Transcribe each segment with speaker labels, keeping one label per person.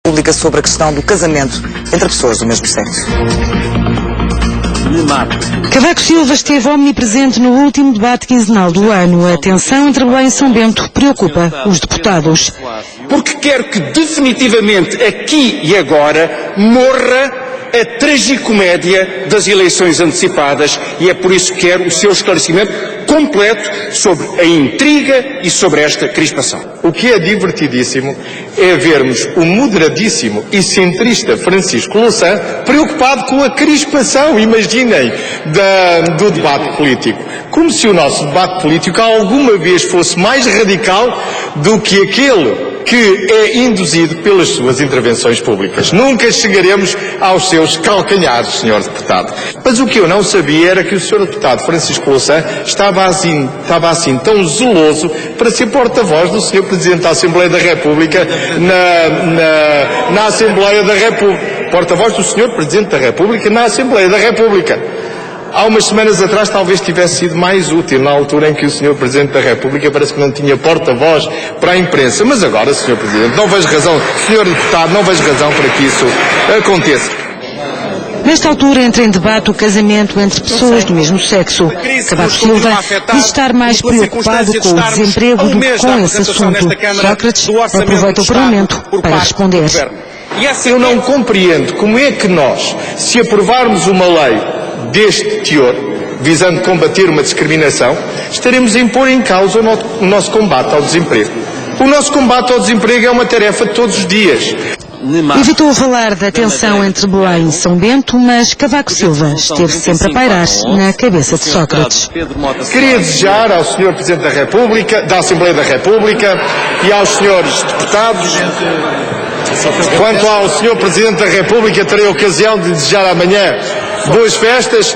Speaker 1: Pública sobre a questão do casamento entre pessoas do mesmo sexo.
Speaker 2: Cavaco Silva esteve omnipresente no último debate quinzenal do ano. A tensão entre Belém e São Bento preocupa os deputados.
Speaker 3: Porque quero que definitivamente aqui e agora morra a tragicomédia das eleições antecipadas e é por isso que quero o seu esclarecimento completo sobre a intriga e sobre esta crispação.
Speaker 4: O que é divertidíssimo é vermos o moderadíssimo e centrista Francisco Louçã preocupado com a crispação, imaginem, do debate político. Como se o nosso debate político alguma vez fosse mais radical do que aquele que é induzido pelas suas intervenções públicas. Nunca chegaremos aos seus calcanhares, Sr. Deputado. Mas o que eu não sabia era que o Sr. Deputado Francisco Louçã estava assim tão zeloso para ser porta-voz do Sr. Presidente da Assembleia da República na Assembleia da República. Porta-voz do Sr. Presidente da República na Assembleia da República. Há umas semanas atrás talvez tivesse sido mais útil, na altura em que o Sr. Presidente da República parece que não tinha porta-voz para a imprensa. Mas agora, Sr. Presidente, não vejo razão, Sr. Deputado, não vejo razão para que isso aconteça.
Speaker 2: Nesta altura entra em debate o casamento entre pessoas do mesmo sexo. Cavaco Silva diz estar mais preocupado com o desemprego do que com esse assunto. Sócrates aproveita o Parlamento para responder.
Speaker 4: Eu não compreendo como é que nós, se aprovarmos uma lei deste teor, visando combater uma discriminação, estaremos a pôr em causa o nosso combate ao desemprego. O nosso combate ao desemprego é uma tarefa de todos os dias.
Speaker 2: Evitou falar da tensão entre Belém e São Bento, mas Cavaco Silva esteve sempre a pairar na cabeça de Sócrates.
Speaker 4: Queria desejar ao Sr. Presidente da República, da Assembleia da República e aos senhores deputados. Quanto ao Sr. Presidente da República, terei a ocasião de desejar amanhã boas festas.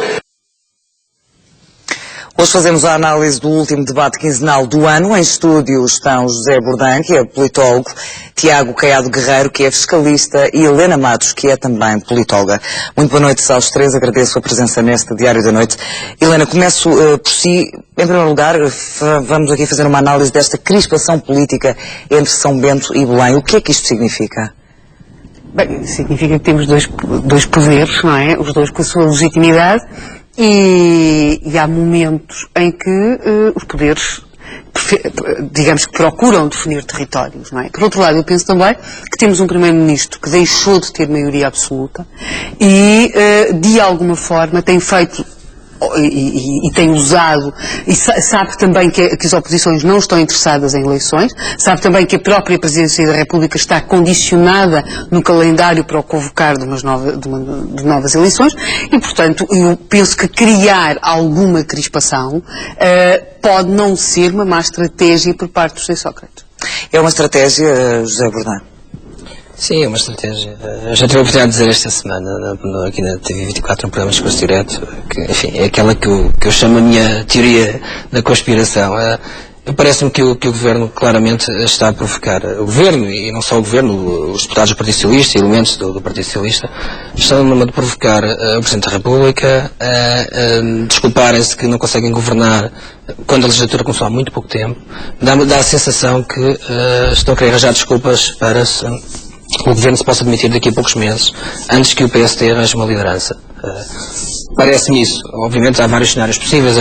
Speaker 1: Hoje fazemos a análise do último debate quinzenal do ano. Em estúdio estão José Bourdin, que é politólogo, Tiago Caiado Guerreiro, que é fiscalista, e Helena Matos, que é também politóloga. Muito boa noite aos três, agradeço a presença neste Diário da Noite. Helena, começo por si. Em primeiro lugar, vamos aqui fazer uma análise desta crispação política entre São Bento e Belém. O que é que isto significa?
Speaker 5: Bem, significa que temos dois poderes, não é? Os dois com a sua legitimidade e há momentos em que os poderes, digamos que procuram definir territórios, não é? Por outro lado, eu penso também que temos um primeiro-ministro que deixou de ter maioria absoluta e, de alguma forma, tem feito e tem usado, e sabe também que as oposições não estão interessadas em eleições, sabe também que a própria Presidência da República está condicionada no calendário para o convocar de novas eleições e, portanto, eu penso que criar alguma crispação pode não ser uma má estratégia por parte do José Sócrates.
Speaker 1: É uma estratégia, José Bourdin?
Speaker 6: Sim, é uma estratégia. Eu já tive a oportunidade de dizer esta semana, aqui na TV24, no programa Discurso Direto, que, enfim, é aquela que eu chamo a minha teoria da conspiração. Parece-me que o Governo claramente está a provocar. O Governo, e não só o Governo, os deputados do Partido Socialista e elementos do Partido Socialista, estão a provocar o Presidente da República a desculparem-se que não conseguem governar quando a legislatura começou há muito pouco tempo. Dá a sensação que estão a querer arranjar desculpas para o Governo se possa demitir daqui a poucos meses, antes que o PSD arranje uma liderança. Parece-me isso. Obviamente há vários cenários possíveis,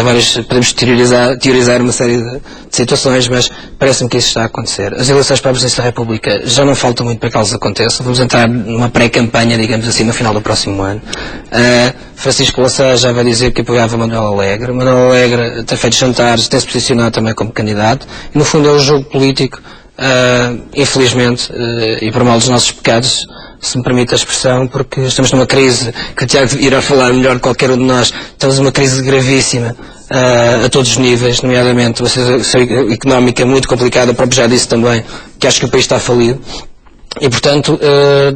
Speaker 6: podemos teorizar uma série de situações, mas parece-me que isso está a acontecer. As eleições para a Presidência da República já não faltam muito para que elas aconteçam. Vamos entrar numa pré-campanha, digamos assim, no final do próximo ano. Francisco Louçã já vai dizer que apoiava Manuel Alegre. Manuel Alegre tem feito jantares, tem-se posicionado também como candidato. E, no fundo, é um jogo político. Infelizmente, e por mal dos nossos pecados, se me permite a expressão, porque estamos numa crise, que o Tiago irá falar melhor que qualquer um de nós, estamos numa crise gravíssima a todos os níveis, nomeadamente uma situação económica muito complicada, o próprio já disse também, que acho que o país está falido. E, portanto,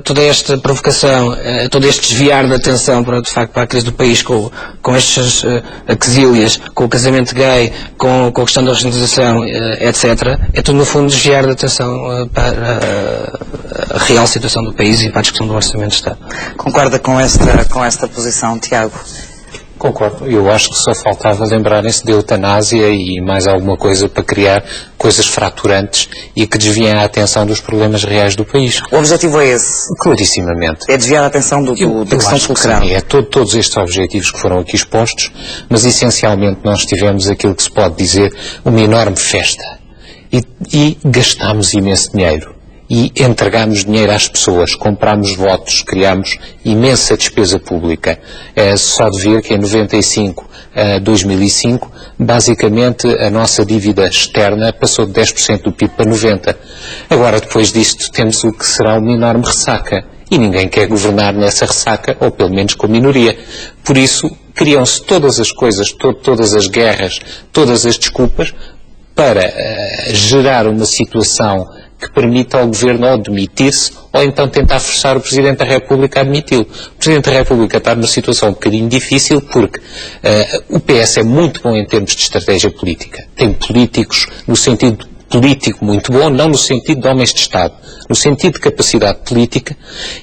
Speaker 6: toda esta provocação, todo este desviar da atenção para, de facto, para a crise do país, com estas aquisílias, com o casamento gay, com a questão da regionalização, etc., é tudo, no fundo, desviar da atenção para a real situação do país e para a discussão do Orçamento de Estado.
Speaker 1: Concorda com esta posição, Tiago?
Speaker 7: Concordo. Eu acho que só faltava lembrarem-se da eutanásia e mais alguma coisa para criar coisas fraturantes e que desviem a atenção dos problemas reais do país.
Speaker 1: O objetivo é esse?
Speaker 7: Clarissimamente.
Speaker 1: É desviar a atenção da questão fulcral.
Speaker 7: É todos estes objetivos que foram aqui expostos, mas essencialmente nós tivemos aquilo que se pode dizer uma enorme festa. E gastámos imenso dinheiro. E entregámos dinheiro às pessoas, comprámos votos, criámos imensa despesa pública. É só de ver que em 95 a 2005, basicamente a nossa dívida externa passou de 10% do PIB para 90%. Agora, depois disto, temos o que será uma enorme ressaca. E ninguém quer governar nessa ressaca, ou pelo menos com minoria. Por isso, criam-se todas as coisas, todas as guerras, todas as desculpas, para gerar uma situação que permita ao Governo ou demitir-se ou então tentar forçar o Presidente da República a admiti-lo. O Presidente da República está numa situação um bocadinho difícil porque o PS é muito bom em termos de estratégia política. Tem políticos no sentido político muito bom, não no sentido de homens de Estado, no sentido de capacidade política,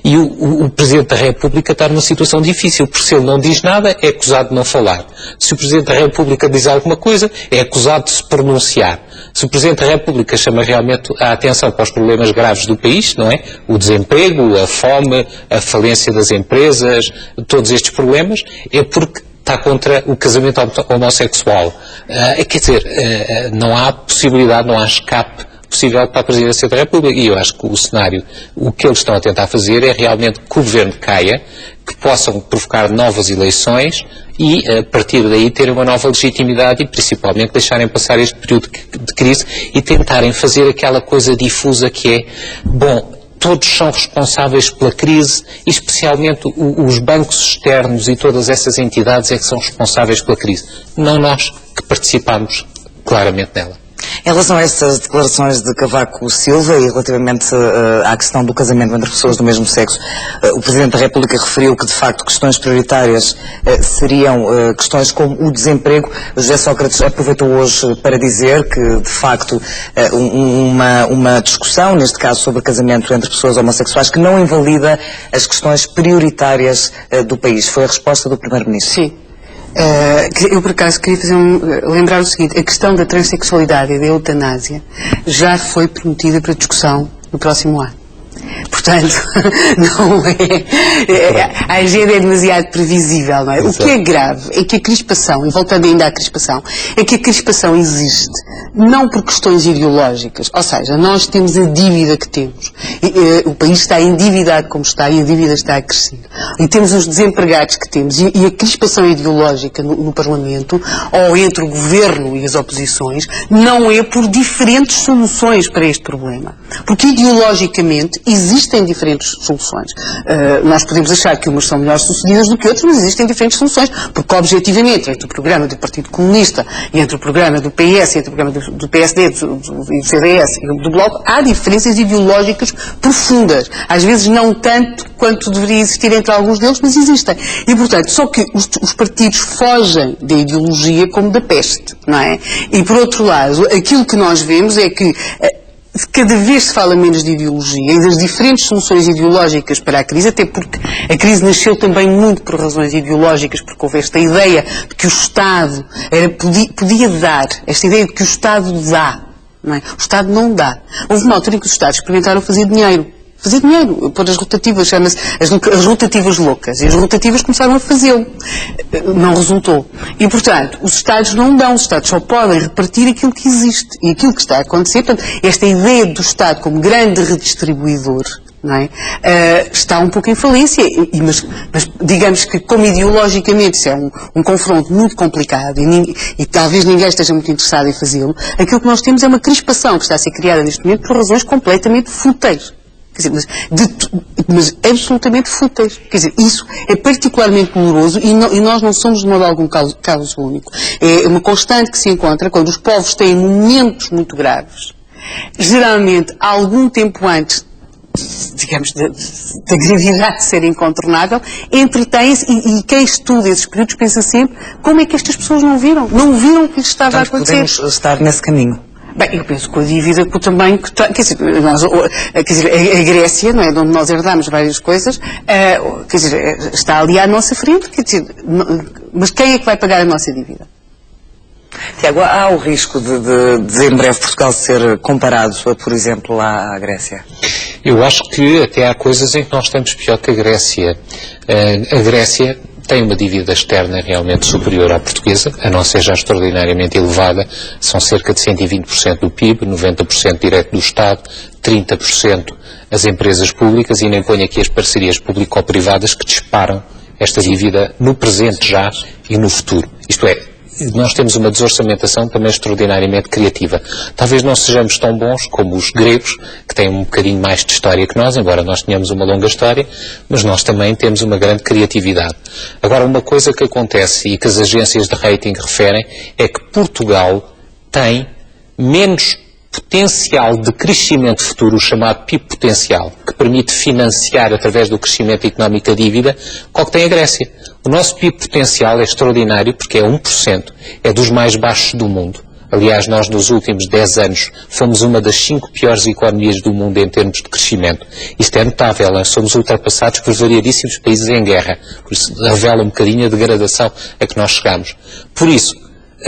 Speaker 7: e o Presidente da República está numa situação difícil, porque se ele não diz nada, é acusado de não falar. Se o Presidente da República diz alguma coisa, é acusado de se pronunciar. Se o Presidente da República chama realmente a atenção para os problemas graves do país, não é? O desemprego, a fome, a falência das empresas, todos estes problemas, é porque está contra o casamento homossexual. Quer dizer, não há possibilidade, não há escape possível para a Presidência da República. E eu acho que o cenário, o que eles estão a tentar fazer é realmente que o Governo caia, que possam provocar novas eleições e, a partir daí, terem uma nova legitimidade e, principalmente, deixarem passar este período de crise e tentarem fazer aquela coisa difusa que é, bom, todos são responsáveis pela crise, e especialmente os bancos externos e todas essas entidades é que são responsáveis pela crise. Não nós que participamos claramente nela.
Speaker 1: Em relação a estas declarações de Cavaco Silva e relativamente à questão do casamento entre pessoas do mesmo sexo, o Presidente da República referiu que, de facto, questões prioritárias seriam questões como o desemprego. José Sócrates aproveitou hoje para dizer que, de facto, uma discussão, neste caso sobre casamento entre pessoas homossexuais, que não invalida as questões prioritárias do país. Foi a resposta do Primeiro-Ministro.
Speaker 5: Sim. Eu, por acaso, queria lembrar o seguinte: a questão da transexualidade e da eutanásia já foi prometida para discussão no próximo ano. Portanto, não a agenda é demasiado previsível, não é? O que é grave é que a crispação, e voltando ainda à crispação, é que a crispação existe não por questões ideológicas, ou seja, nós temos a dívida que temos, o país está endividado como está e a dívida está a crescer, e temos os desempregados que temos, e a crispação ideológica no Parlamento, ou entre o Governo e as oposições, não é por diferentes soluções para este problema, porque ideologicamente existem diferentes soluções. Nós podemos achar que umas são melhor sucedidas do que outras, mas existem diferentes soluções, porque objetivamente entre o programa do Partido Comunista e entre o programa do PS, entre o programa do PSD, do CDS e do Bloco, há diferenças ideológicas profundas. Às vezes não tanto quanto deveria existir entre alguns deles, mas existem. E, portanto, só que os partidos fogem da ideologia como da peste, não é? E, por outro lado, aquilo que nós vemos é que cada vez se fala menos de ideologia e das diferentes soluções ideológicas para a crise, até porque a crise nasceu também muito por razões ideológicas, porque houve esta ideia de que o Estado podia dar, esta ideia de que o Estado dá, não é? O Estado não dá. Houve uma altura em que os Estados experimentaram fazer dinheiro, pôr as rotativas, chama-se as rotativas loucas, e as rotativas começaram a fazê-lo. Não resultou. E, portanto, os Estados não dão, os Estados só podem repartir aquilo que existe. E aquilo que está a acontecer, portanto, esta ideia do Estado como grande redistribuidor, não é? Está um pouco em falência, mas digamos que, como ideologicamente isso é um confronto muito complicado e talvez ninguém esteja muito interessado em fazê-lo, aquilo que nós temos é uma crispação que está a ser criada neste momento por razões completamente fúteis. Quer dizer, mas absolutamente fúteis. Quer dizer, isso é particularmente doloroso e nós não somos de modo algum caso único. É uma constante que se encontra quando os povos têm momentos muito graves. Geralmente, há algum tempo antes, digamos, da gravidade ser incontornável, entretém-se e quem estuda esses períodos pensa sempre como é que estas pessoas não viram o que lhes estava a acontecer.
Speaker 1: Podemos estar nesse caminho.
Speaker 5: Bem, eu penso que a dívida que também, quer dizer, a Grécia, não é, de onde nós herdámos várias coisas, quer dizer, está ali à nossa frente, quer dizer, mas quem é que vai pagar a nossa dívida?
Speaker 1: Tiago, há o risco de em breve Portugal ser comparado, por exemplo, à Grécia?
Speaker 7: Eu acho que até há coisas em que nós estamos pior que a Grécia. A Grécia tem uma dívida externa realmente superior à portuguesa, a não ser já extraordinariamente elevada, são cerca de 120% do PIB, 90% direto do Estado, 30% as empresas públicas, e nem ponho aqui as parcerias público-privadas que disparam esta dívida no presente já e no futuro. Isto é, nós temos uma desorçamentação também extraordinariamente criativa. Talvez não sejamos tão bons como os gregos, que têm um bocadinho mais de história que nós, embora nós tenhamos uma longa história, mas nós também temos uma grande criatividade. Agora, uma coisa que acontece e que as agências de rating referem é que Portugal tem menos potencial de crescimento futuro, o chamado PIB potencial, que permite financiar através do crescimento económico a dívida, qual que tem a Grécia. O nosso PIB potencial é extraordinário porque é 1%, é dos mais baixos do mundo. Aliás, nós nos últimos 10 anos fomos uma das 5 piores economias do mundo em termos de crescimento. Isto é notável, nós somos ultrapassados por variadíssimos países em guerra. Por isso revela um bocadinho a degradação a que nós chegamos. Por isso,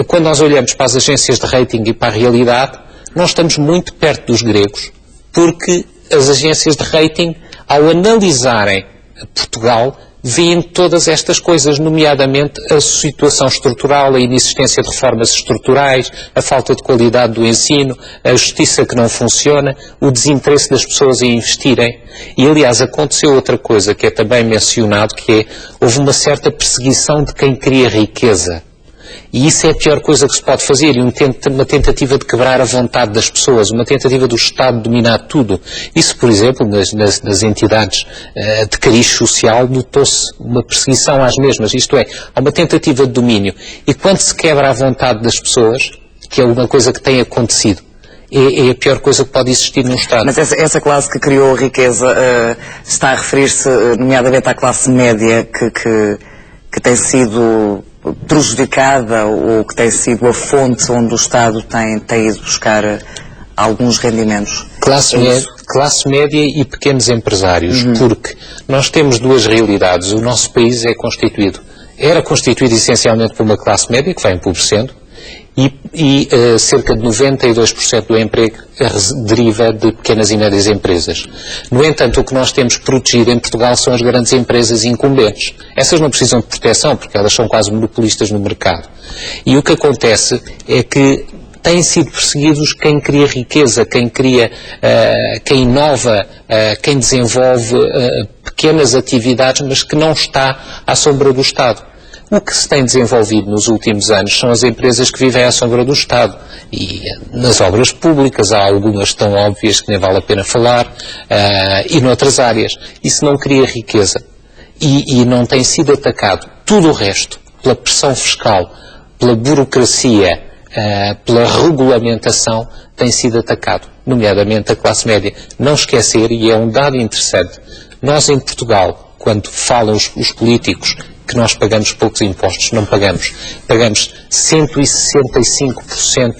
Speaker 7: quando nós olhamos para as agências de rating e para a realidade, nós estamos muito perto dos gregos, porque as agências de rating, ao analisarem Portugal, veem todas estas coisas, nomeadamente a situação estrutural, a inexistência de reformas estruturais, a falta de qualidade do ensino, a justiça que não funciona, o desinteresse das pessoas em investirem. E, aliás, aconteceu outra coisa que é também mencionado, que é, houve uma certa perseguição de quem cria riqueza. E isso é a pior coisa que se pode fazer, e uma tentativa de quebrar a vontade das pessoas, uma tentativa do Estado de dominar tudo. Isso, por exemplo, nas entidades de cariz social, notou-se uma perseguição às mesmas, isto é, há uma tentativa de domínio. E quando se quebra a vontade das pessoas, que é uma coisa que tem acontecido, é a pior coisa que pode existir num Estado.
Speaker 1: Mas essa classe que criou a riqueza está a referir-se, nomeadamente, à classe média que tem sido prejudicada, ou que tem sido a fonte onde o Estado tem ido buscar alguns rendimentos?
Speaker 7: Classe média e pequenos empresários, porque nós temos duas realidades. O nosso país era constituído essencialmente por uma classe média que vai empobrecendo, e cerca de 92% do emprego deriva de pequenas e médias empresas. No entanto, o que nós temos protegido em Portugal são as grandes empresas incumbentes. Essas não precisam de proteção, porque elas são quase monopolistas no mercado. E o que acontece é que têm sido perseguidos quem cria riqueza, quem inova, quem desenvolve pequenas atividades, mas que não está à sombra do Estado. O que se tem desenvolvido nos últimos anos são as empresas que vivem à sombra do Estado. E nas obras públicas há algumas tão óbvias que nem vale a pena falar, e noutras áreas. Isso não cria riqueza. E não tem sido atacado. Tudo o resto, pela pressão fiscal, pela burocracia, pela regulamentação, tem sido atacado. Nomeadamente a classe média. Não esquecer, e é um dado interessante, nós em Portugal, quando falam os políticos que nós pagamos poucos impostos, não pagamos. Pagamos 165%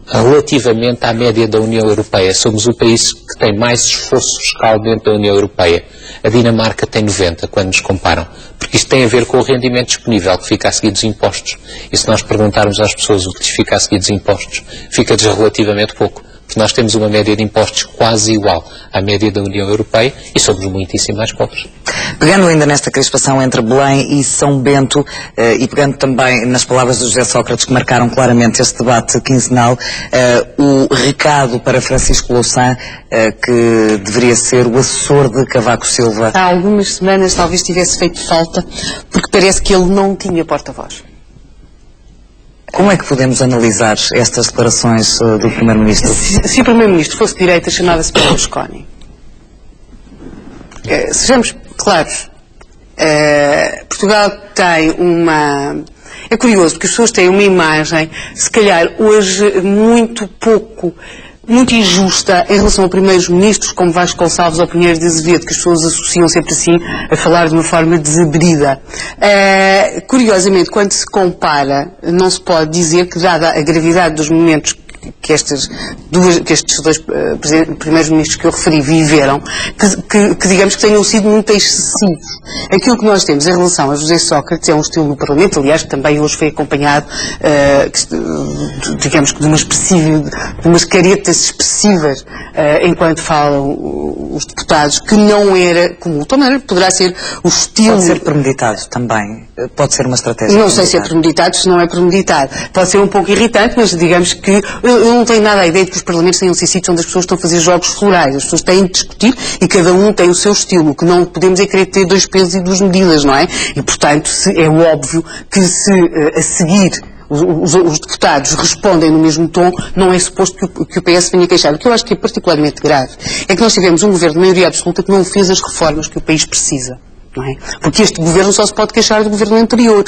Speaker 7: relativamente à média da União Europeia. Somos o país que tem mais esforço fiscal dentro da União Europeia. A Dinamarca tem 90%, quando nos comparam. Porque isto tem a ver com o rendimento disponível, que fica a seguir dos impostos. E se nós perguntarmos às pessoas o que lhes fica a seguir dos impostos, fica-lhes relativamente pouco. Porque nós temos uma média de impostos quase igual à média da União Europeia e somos muitíssimo mais pobres.
Speaker 1: Pegando ainda nesta crispação entre Belém e São Bento, e pegando também nas palavras do José Sócrates, que marcaram claramente este debate quinzenal, o recado para Francisco Louçã, que deveria ser o assessor de Cavaco Silva.
Speaker 5: Há algumas semanas talvez tivesse feito falta, porque parece que ele não tinha porta-voz.
Speaker 1: Como é que podemos analisar estas declarações do Primeiro-Ministro?
Speaker 5: Se o Primeiro-Ministro fosse de direita, chamava-se Berlusconi. Sejamos claros, Portugal tem uma... É curioso, porque as pessoas têm uma imagem, se calhar hoje muito injusta em relação a primeiros ministros, como Vasco Gonçalves ou Pinheiro de Azevedo, que as pessoas associam sempre assim a falar de uma forma desabrida. Curiosamente, quando se compara, não se pode dizer que, dada a gravidade dos momentos que estes dois primeiros-ministros que eu referi viveram, que digamos que tenham sido muito excessivos. Aquilo que nós temos em relação a José Sócrates é um estilo no Parlamento, aliás, que também hoje foi acompanhado, digamos que de umas caretas expressivas enquanto falam os deputados, que não era comum. Também poderá ser o estilo...
Speaker 1: Pode ser premeditado também. Pode ser uma estratégia.
Speaker 5: Não sei se é premeditado, se não é premeditado. Pode ser um pouco irritante, mas digamos que eu não tenho nada a ideia de que os parlamentos tenham sido sítios onde as pessoas estão a fazer jogos florais. As pessoas têm de discutir e cada um tem o seu estilo. O que não podemos é querer ter 2 pesos e 2 medidas, não é? E, portanto, é óbvio que se a seguir os deputados respondem no mesmo tom, não é suposto que o PS venha queixar. O que eu acho que é particularmente grave é que nós tivemos um governo de maioria absoluta que não fez as reformas que o país precisa, não é? Porque este governo só se pode queixar do governo anterior,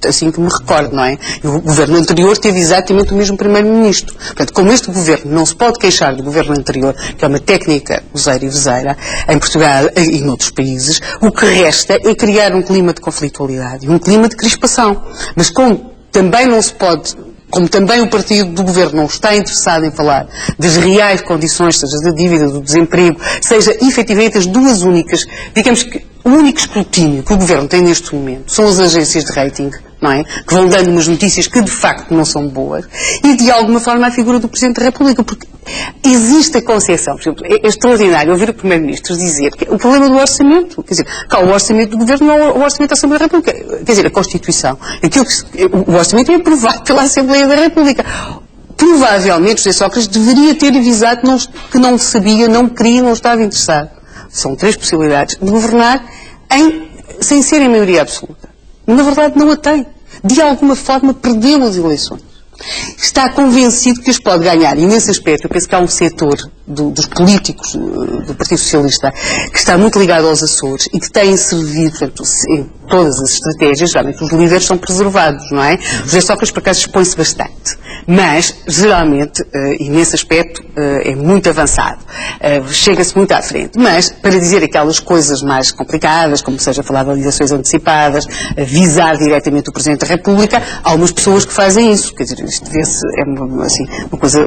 Speaker 5: assim que me recordo, não é? E o governo anterior teve exatamente o mesmo primeiro-ministro. Portanto, como este governo não se pode queixar do governo anterior, que é uma técnica useira e veseira, em Portugal e noutros países, o que resta é criar um clima de conflitualidade e um clima de crispação. Mas como também não se pode, como também o partido do governo não está interessado em falar das reais condições, seja da dívida, do desemprego, seja efetivamente as duas únicas, digamos que o único escrutínio que o governo tem neste momento são as agências de rating, não é? Que vão dando umas notícias que de facto não são boas, e de alguma forma a figura do Presidente da República, porque existe a concepção, por exemplo, é extraordinário ouvir o Primeiro-Ministro dizer que o problema do orçamento, quer dizer, cá o orçamento do Governo não é o orçamento da Assembleia da República, quer dizer, a Constituição, o orçamento é aprovado pela Assembleia da República. Provavelmente José Sócrates deveria ter avisado que não sabia, não queria, não estava interessado. São 3 possibilidades de governar sem ser em maioria absoluta. Na verdade não a tem. De alguma forma perdeu as eleições. Está convencido que as pode ganhar. E nesse aspecto eu penso que há um setor dos políticos do Partido Socialista que está muito ligado aos Açores e que tem servido, portanto, em todas as estratégias, geralmente os líderes são preservados, não é? José Sócrates, por acaso, expõe-se bastante. Mas, geralmente, e nesse aspecto, é muito avançado. Chega-se muito à frente. Mas, para dizer aquelas coisas mais complicadas, como seja falar de eleições antecipadas, visar diretamente o Presidente da República, há algumas pessoas que fazem isso. Quer dizer, isto vê-se,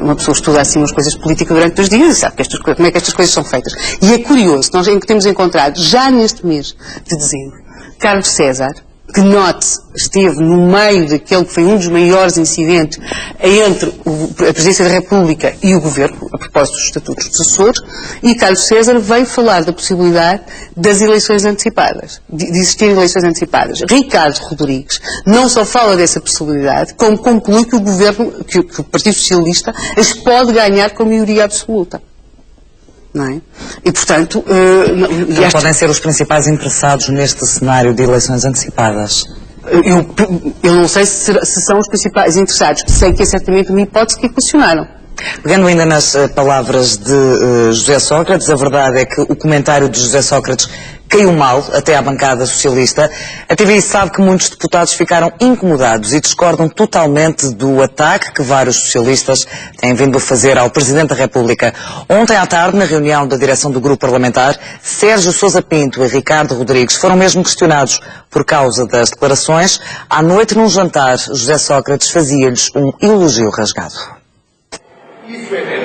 Speaker 5: uma pessoa estuda assim umas coisas políticas durante 2 dias e sabe como é que estas coisas são feitas. E é curioso, nós temos encontrado, já neste mês de dezembro, Carlos César, que note-se, esteve no meio daquele que foi um dos maiores incidentes entre a Presidência da República e o Governo, a propósito dos Estatutos dos Açores, e Carlos César veio falar da possibilidade das eleições antecipadas, de existirem eleições antecipadas. Ricardo Rodrigues não só fala dessa possibilidade, como conclui que o Governo, que o Partido Socialista as pode ganhar com maioria absoluta. Não é? E, portanto...
Speaker 1: podem ser os principais interessados neste cenário de eleições antecipadas?
Speaker 5: Eu não sei se são os principais interessados. Sei que é certamente uma hipótese que questionaram.
Speaker 1: Pegando ainda nas palavras de José Sócrates, a verdade é que o comentário de José Sócrates caiu mal até à bancada socialista. A TVI sabe que muitos deputados ficaram incomodados e discordam totalmente do ataque que vários socialistas têm vindo a fazer ao Presidente da República. Ontem à tarde, na reunião da direção do grupo parlamentar, Sérgio Sousa Pinto e Ricardo Rodrigues foram mesmo questionados por causa das declarações. À noite, num jantar, José Sócrates fazia-lhes um elogio rasgado.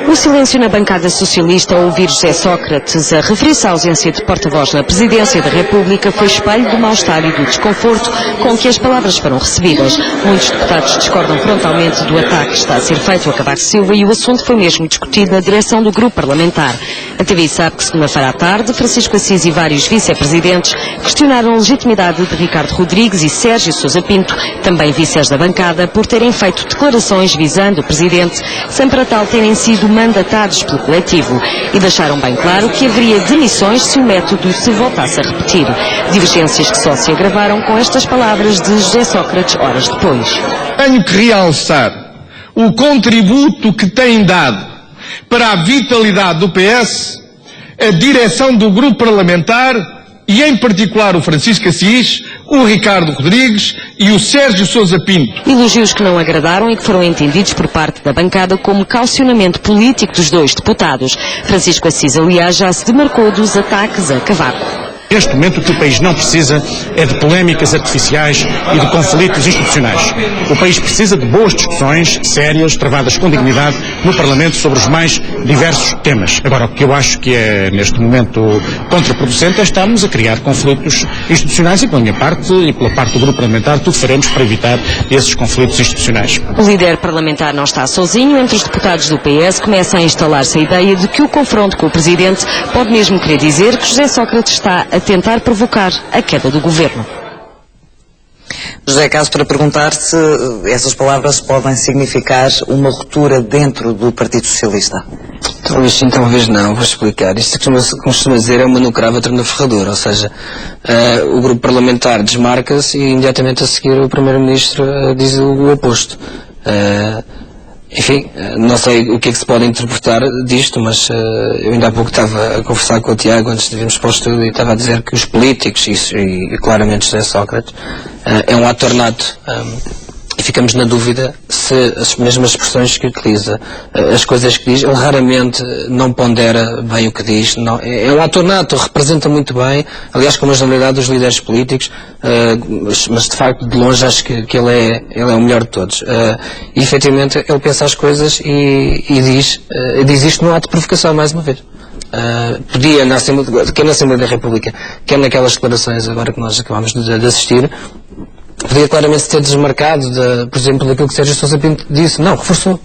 Speaker 2: O silêncio na bancada socialista ao ouvir José Sócrates a referir-se à ausência de porta-voz na Presidência da República foi espelho do mal-estar e do desconforto com que as palavras foram recebidas. Muitos deputados discordam frontalmente do ataque que está a ser feito a Cavaco Silva e o assunto foi mesmo discutido na direção do grupo parlamentar. A TVI sabe que segunda-feira à tarde, Francisco Assis e vários vice-presidentes questionaram a legitimidade de Ricardo Rodrigues e Sérgio Sousa Pinto, também vices da bancada, por terem feito declarações visando o Presidente, sem para tal terem sido mandatados pelo coletivo, e deixaram bem claro que haveria demissões se o método se voltasse a repetir. Divergências que só se agravaram com estas palavras de José Sócrates horas depois.
Speaker 8: Tenho que realçar o contributo que tem dado para a vitalidade do PS a direção do grupo parlamentar e, em particular, o Francisco Assis, o Ricardo Rodrigues e o Sérgio Sousa Pinto.
Speaker 2: Elogios que não agradaram e que foram entendidos por parte da bancada como caucionamento político dos 2 deputados. Francisco Assis, aliás, já se demarcou dos ataques a Cavaco.
Speaker 9: Neste momento o que o país não precisa é de polémicas artificiais e de conflitos institucionais. O país precisa de boas discussões sérias, travadas com dignidade, no Parlamento sobre os mais diversos temas. Agora, o que eu acho que é neste momento contraproducente é estarmos a criar conflitos institucionais e pela minha parte e pela parte do grupo parlamentar tudo faremos para evitar esses conflitos institucionais.
Speaker 10: O líder parlamentar não está sozinho. Entre os deputados do PS começa a instalar-se a ideia de que o confronto com o Presidente pode mesmo querer dizer que José Sócrates está a tentar provocar a queda do governo.
Speaker 1: José, caso para perguntar se essas palavras podem significar uma ruptura dentro do Partido Socialista.
Speaker 6: Talvez sim, talvez não. Vou explicar. Isto, como costuma dizer, é uma no cravo, outra na ferradura. Ou seja, o grupo parlamentar desmarca-se e imediatamente a seguir o Primeiro-Ministro diz o oposto. Enfim, não sei o que é que se pode interpretar disto, mas eu ainda há pouco estava a conversar com o Tiago antes de virmos para o estúdio e estava a dizer que os políticos, e claramente José Sócrates, é um ator nato. E ficamos na dúvida se as mesmas expressões que utiliza, as coisas que diz, ele raramente não pondera bem o que diz. Não, é um ator nato, representa muito bem, aliás, com a generalidade dos líderes políticos, mas de facto, de longe, acho que ele é o melhor de todos. E efetivamente, ele pensa as coisas e diz isto num ato de provocação, mais uma vez. Podia, quer na Assembleia da República, quer naquelas declarações agora que nós acabamos de assistir, podia claramente ter desmarcado, por exemplo, daquilo que Sérgio Sousa Pinto disse. Não, reforçou.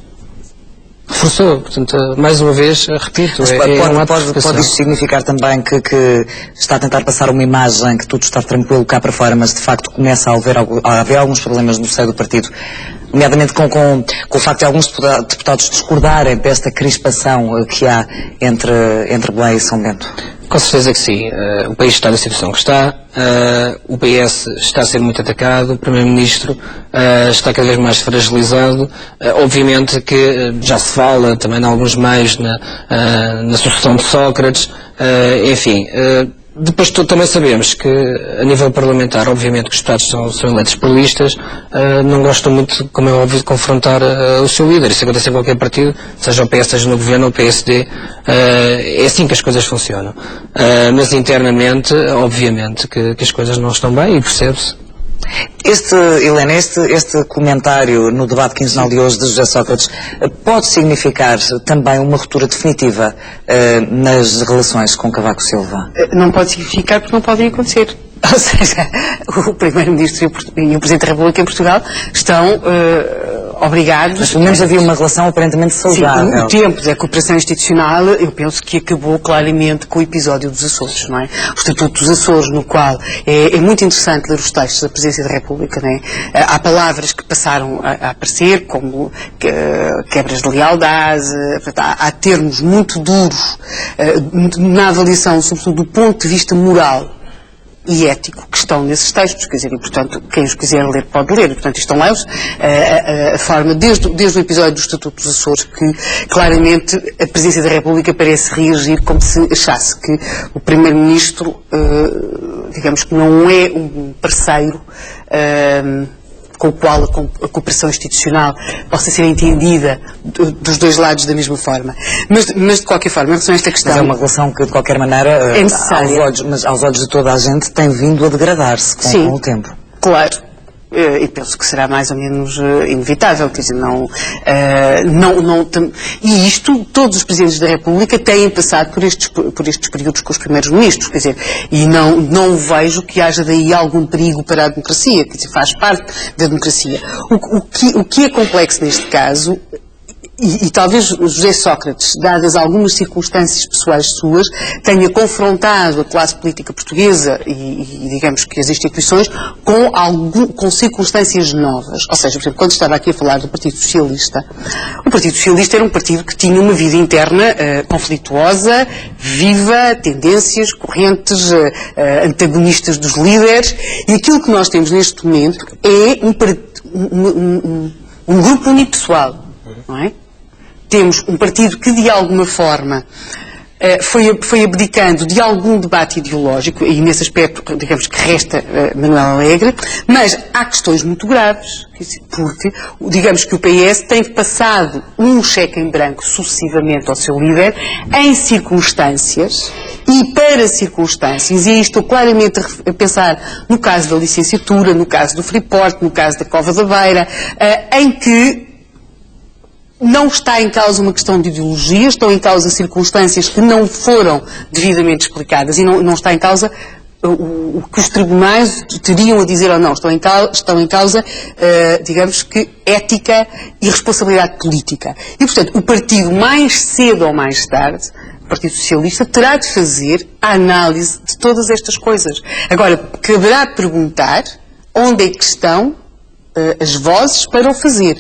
Speaker 6: Portanto, mais uma vez, repito,
Speaker 1: pode isto significar também que está a tentar passar uma imagem que tudo está tranquilo cá para fora, mas de facto começa a haver alguns problemas no seio do partido, nomeadamente com o facto de alguns deputados discordarem desta crispação que há entre Belém e São Bento?
Speaker 6: Com certeza que sim. O país está na situação que está, o PS está a ser muito atacado, o Primeiro-Ministro está cada vez mais fragilizado. Obviamente que já se fala também em alguns meios na sucessão de Sócrates, enfim. Depois também sabemos que, a nível parlamentar, obviamente que os deputados são eleitos por listas, não gostam muito, como é óbvio, de confrontar o seu líder. Isso acontece em qualquer partido, seja o PS, seja no governo ou o PSD, é assim que as coisas funcionam. Mas internamente, obviamente, que as coisas não estão bem e percebe-se.
Speaker 1: Helena, este comentário no debate quinzenal de hoje de José Sócrates pode significar também uma ruptura definitiva nas relações com Cavaco Silva?
Speaker 5: Não pode significar porque não podem acontecer. Ou seja, o Primeiro-Ministro e o Presidente da República em Portugal estão obrigados...
Speaker 1: Mas pelo menos havia uma relação aparentemente saudável.
Speaker 5: Sim, o tempo da cooperação institucional, eu penso que acabou claramente com o episódio dos Açores, não é? O Estatuto dos Açores, no qual é muito interessante ler os textos da Presidência da República, não é? Há palavras que passaram a aparecer, como quebras de lealdade, há termos muito duros na avaliação, sobretudo do ponto de vista moral e ético que estão nesses textos, quer dizer, e portanto quem os quiser ler pode ler, e portanto estão lá a forma, desde o episódio do Estatuto dos Açores, que claramente a Presidência da República parece reagir como se achasse que o Primeiro-Ministro, digamos que não é um parceiro com o qual a cooperação institucional possa ser entendida dos dois lados da mesma forma. Mas de qualquer forma, em relação a esta questão...
Speaker 1: Mas é uma relação que, de qualquer maneira,
Speaker 5: é necessária.
Speaker 1: aos olhos de toda a gente, tem vindo a degradar-se com o tempo.
Speaker 5: Claro. E penso que será mais ou menos inevitável, quer dizer, e isto, todos os Presidentes da República têm passado por estes períodos com os primeiros ministros, quer dizer, e não vejo que haja daí algum perigo para a democracia, quer dizer, faz parte da democracia. O que é complexo neste caso, e talvez José Sócrates, dadas algumas circunstâncias pessoais suas, tenha confrontado a classe política portuguesa e digamos que as instituições com circunstâncias novas. Ou seja, por exemplo, quando estava aqui a falar do Partido Socialista, o Partido Socialista era um partido que tinha uma vida interna conflituosa, viva, tendências, correntes, antagonistas dos líderes, e aquilo que nós temos neste momento é um grupo unipessoal, não é? Temos um partido que, de alguma forma, foi abdicando de algum debate ideológico, e nesse aspecto, digamos que resta Manuel Alegre, mas há questões muito graves, porque, digamos que o PS tem passado um cheque em branco sucessivamente ao seu líder, em circunstâncias, e para circunstâncias, e aí estou claramente a pensar no caso da licenciatura, no caso do Freeport, no caso da Cova da Beira, em que não está em causa uma questão de ideologia, estão em causa circunstâncias que não foram devidamente explicadas e não está em causa o que os tribunais teriam a dizer ou não. Estão em causa, digamos que, ética e responsabilidade política. E, portanto, o partido, mais cedo ou mais tarde, o Partido Socialista, terá de fazer a análise de todas estas coisas. Agora, caberá perguntar onde é que estão as vozes para o fazer.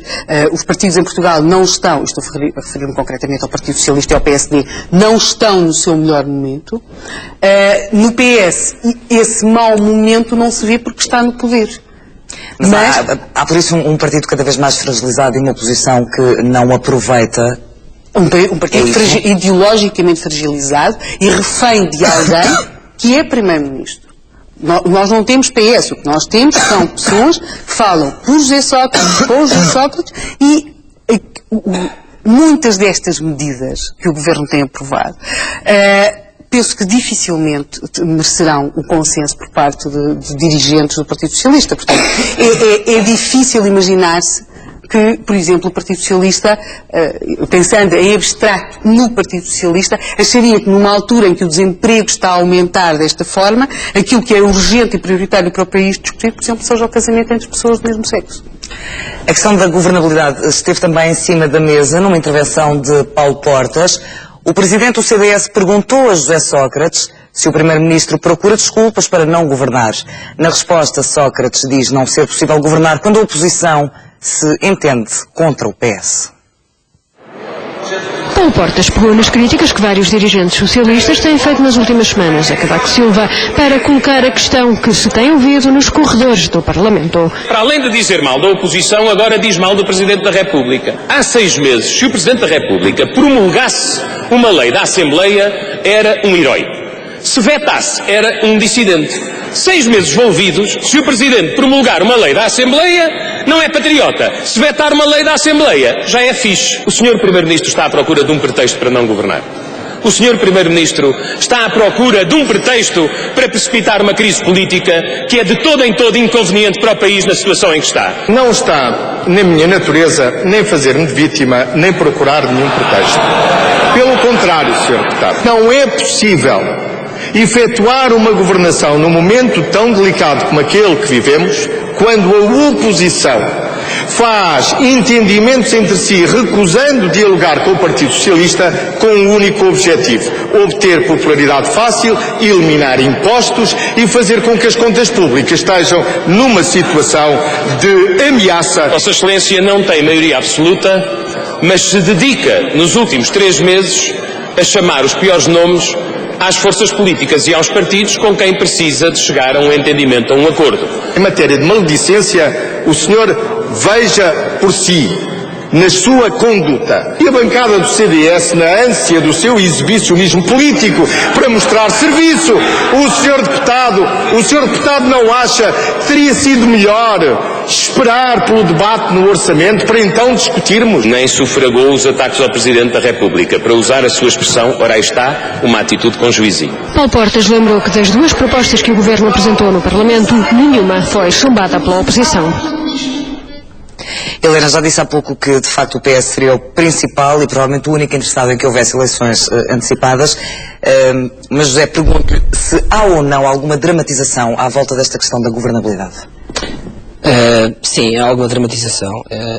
Speaker 5: Os partidos em Portugal não estão, estou a referir-me concretamente ao Partido Socialista e ao PSD, não estão no seu melhor momento. No PS, esse mau momento não se vê porque está no poder.
Speaker 1: Mas há por isso um partido cada vez mais fragilizado e uma oposição que não aproveita.
Speaker 5: Um partido ideologicamente fragilizado e refém de alguém que é Primeiro-Ministro. Nós não temos PS, o que nós temos são pessoas que falam por José Sócrates, com José Sócrates, e muitas destas medidas que o Governo tem aprovado, penso que dificilmente merecerão o consenso por parte de dirigentes do Partido Socialista. Portanto, é difícil imaginar-se que, por exemplo, o Partido Socialista, pensando em abstrato no Partido Socialista, acharia que numa altura em que o desemprego está a aumentar desta forma, aquilo que é urgente e prioritário para o país discutir, por exemplo, seja o casamento entre pessoas do mesmo sexo.
Speaker 1: A questão da governabilidade esteve também em cima da mesa numa intervenção de Paulo Portas. O presidente do CDS perguntou a José Sócrates se o primeiro-ministro procura desculpas para não governar. Na resposta, Sócrates diz não ser possível governar quando a oposição se entende contra o PS.
Speaker 11: Paulo Portas pegou nas críticas que vários dirigentes socialistas têm feito nas últimas semanas a Cavaco Silva para colocar a questão que se tem ouvido nos corredores do Parlamento.
Speaker 12: Para além de dizer mal da oposição, agora diz mal do Presidente da República. Há 6 meses, se o Presidente da República promulgasse uma lei da Assembleia, era um herói. Se vetasse, era um dissidente. 6 meses envolvidos, se o Presidente promulgar uma lei da Assembleia, não é patriota. Se vetar uma lei da Assembleia, já é fixe. O Sr. Primeiro-Ministro está à procura de um pretexto para não governar. O Sr. Primeiro-Ministro está à procura de um pretexto para precipitar uma crise política que é de todo em todo inconveniente para o país na situação em que está.
Speaker 4: Não está na minha natureza nem fazer-me de vítima, nem procurar nenhum pretexto. Pelo contrário, Sr. Deputado, não é possível efetuar uma governação num momento tão delicado como aquele que vivemos, quando a oposição faz entendimentos entre si, recusando dialogar com o Partido Socialista com um único objetivo: obter popularidade fácil, eliminar impostos e fazer com que as contas públicas estejam numa situação de ameaça.
Speaker 12: Vossa Excelência não tem maioria absoluta, mas se dedica, nos últimos 3 meses, a chamar os piores nomes às forças políticas e aos partidos com quem precisa de chegar a um entendimento, a um acordo.
Speaker 4: Em matéria de maledicência, o senhor veja por si, na sua conduta. E a bancada do CDS, na ânsia do seu exibicionismo político para mostrar serviço, o senhor deputado não acha que teria sido melhor esperar pelo debate no orçamento para então discutirmos?
Speaker 12: Nem sufragou os ataques ao Presidente da República. Para usar a sua expressão, ora aí está, uma atitude com juízinho.
Speaker 11: Paulo Portas lembrou que das 2 propostas que o Governo apresentou no Parlamento, nenhuma foi chumbada pela oposição.
Speaker 1: Helena já disse há pouco que, de facto, o PS seria o principal e provavelmente o único interessado em que houvesse eleições antecipadas. Mas, José, pergunto-lhe se há ou não alguma dramatização à volta desta questão da governabilidade.
Speaker 6: Sim, há alguma dramatização,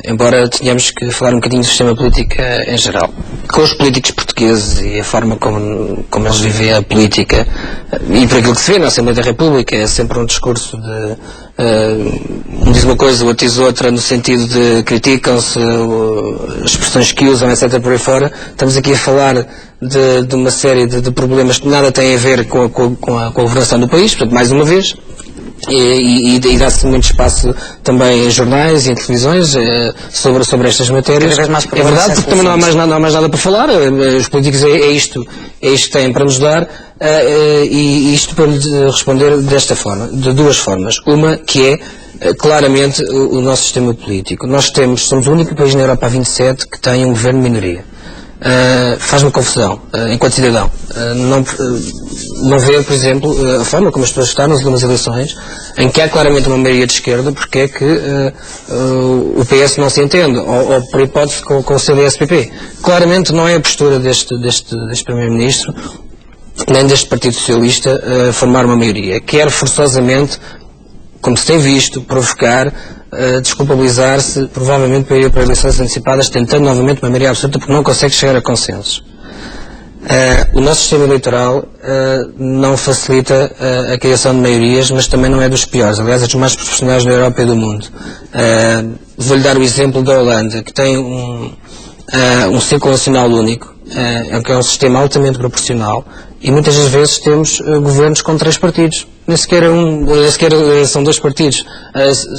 Speaker 6: embora tenhamos que falar um bocadinho do sistema político em geral. Com os políticos portugueses e a forma como eles vivem a política, e por aquilo que se vê na Assembleia da República, é sempre um discurso de um diz uma coisa, o outro diz outra, no sentido de criticam-se, as expressões que usam, etc. por aí fora. Estamos aqui a falar de uma série de problemas que nada têm a ver com a governação do país. Portanto, mais uma vez, E dá-se muito espaço também em jornais e em televisões sobre estas matérias. É verdade, porque também não há mais nada para falar. Os políticos é isto que têm para nos dar, e isto para lhe responder desta forma, de duas formas. Uma que é claramente o nosso sistema político. Nós somos o único país na Europa a 27 que tem um governo de minoria. Faz-me confusão, enquanto cidadão. Não ver, por exemplo, a forma como as pessoas estão nas últimas eleições, em que há claramente uma maioria de esquerda, porque é que o PS não se entende, ou por hipótese com o CDS-PP. Claramente não é a postura deste Primeiro-Ministro, nem deste Partido Socialista, formar uma maioria. Quer forçosamente, como se tem visto, provocar, desculpabilizar-se, provavelmente para ir para eleições antecipadas, tentando novamente uma maioria absoluta, porque não consegue chegar a consensos. O nosso sistema eleitoral não facilita a criação de maiorias, mas também não é dos piores. Aliás, é dos mais profissionais da Europa e do mundo. Vou-lhe dar o exemplo da Holanda, que tem um círculo nacional único, que é um sistema altamente proporcional, e muitas das vezes temos governos com 3 partidos. Nem sequer são 2 partidos.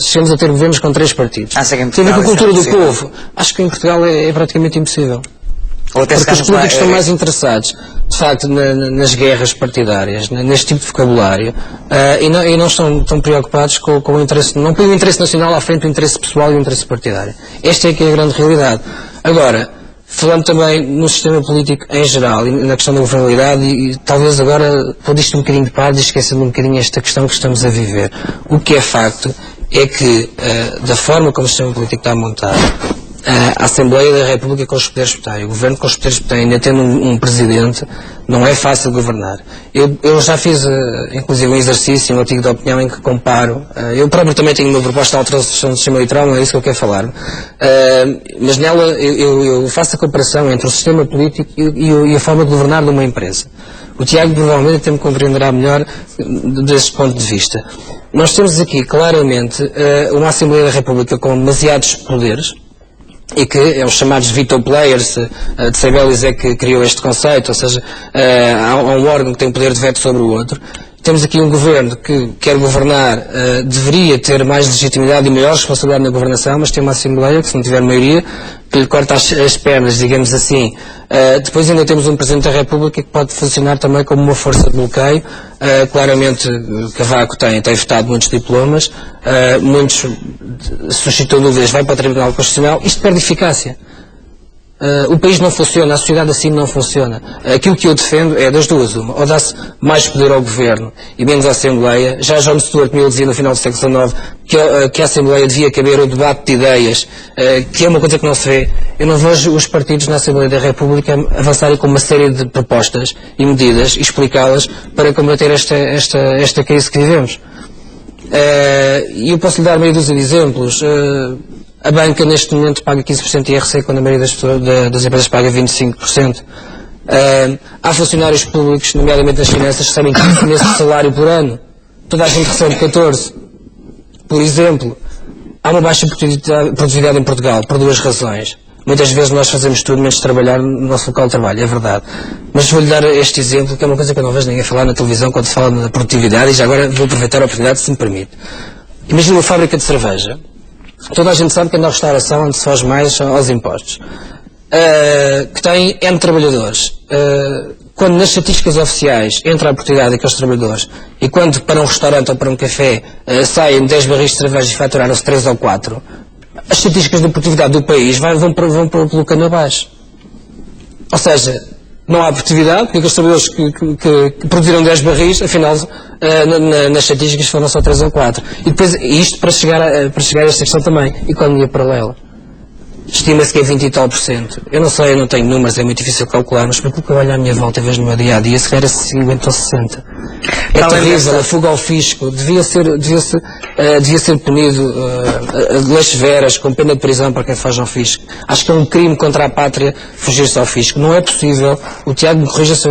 Speaker 6: Chegamos a ter governos com 3 partidos. Tem a ver com a cultura do povo. Acho que em Portugal é praticamente impossível. Porque os políticos estão mais interessados, de facto, nas guerras partidárias, neste tipo de vocabulário, e não estão tão preocupados com o interesse, não põem o interesse nacional à frente do interesse pessoal e do interesse partidário. Esta é que é a grande realidade. Agora, falando também no sistema político em geral e na questão da governabilidade, e talvez agora pondo isto um bocadinho de parte e esquecendo um bocadinho esta questão que estamos a viver, o que é facto é que, da forma como o sistema político está montado, a Assembleia da República com os poderes que tem, o Governo com os poderes que tem, ainda tendo um Presidente, não é fácil governar. Eu já fiz, inclusive, um exercício, um artigo de opinião em que comparo, eu próprio também tenho uma proposta de alteração do sistema eleitoral, não é isso que eu quero falar, mas nela eu faço a comparação entre o sistema político e a forma de governar de uma empresa. O Tiago provavelmente até me compreenderá melhor desse ponto de vista. Nós temos aqui, claramente, uma Assembleia da República com demasiados poderes, e que é os chamados veto players, de Seychelles é que criou este conceito, ou seja, há um órgão que tem o poder de veto sobre o outro. Temos aqui um governo que quer governar, deveria ter mais legitimidade e maior responsabilidade na governação, mas tem uma Assembleia que, se não tiver maioria, que lhe corta as pernas, digamos assim. Depois ainda temos um Presidente da República que pode funcionar também como uma força de bloqueio. Claramente, Cavaco tem votado muitos diplomas, muitos suscitou dúvidas, vai para o Tribunal Constitucional, isto perde eficácia. O país não funciona, a sociedade assim não funciona. Aquilo que eu defendo é das duas uma. Ou dá-se mais poder ao Governo e menos à Assembleia. Já John Stuart Mill dizia no final do século XIX que a Assembleia devia caber o debate de ideias, que é uma coisa que não se vê. Eu não vejo os partidos na Assembleia da República avançarem com uma série de propostas e medidas e explicá-las para combater esta crise que vivemos. E eu posso lhe dar meio dúzia de exemplos. A banca, neste momento, paga 15% de IRC, quando a maioria das empresas paga 25%. Há funcionários públicos, nomeadamente nas finanças, que recebem 15 meses de salário por ano. Toda a gente recebe 14. Por exemplo, há uma baixa produtividade em Portugal, por 2 razões. Muitas vezes nós fazemos tudo menos trabalhar no nosso local de trabalho, é verdade. Mas vou-lhe dar este exemplo, que é uma coisa que eu não vejo ninguém falar na televisão quando se fala da produtividade, e já agora vou aproveitar a oportunidade, se me permite. Imagina uma fábrica de cerveja. Toda a gente sabe que na restauração onde se faz mais aos impostos, que tem N trabalhadores. Quando nas estatísticas oficiais entra a produtividade daqueles trabalhadores e quando para um restaurante ou para um café saem 10 barris de cerveja e faturaram-se 3 ou 4, as estatísticas da produtividade do país vão pelo cano abaixo. Ou seja, não há produtividade, porque aqueles trabalhadores que produziram 10 barris, afinal, nas estatísticas foram só 3 ou 4. E depois, isto para chegar a esta questão também, economia paralela. Estima-se que é 20 e tal %. Eu não sei, eu não tenho números, é muito difícil calcular, mas para aquilo que eu olho à minha volta e vejo no meu dia-a-dia, se calhar é 50 ou 60. É terrível, a fuga ao fisco, devia ser punido leis severas, com pena de prisão para quem faz ao fisco. Acho que é um crime contra a pátria fugir-se ao fisco. Não é possível, o Tiago me corrija se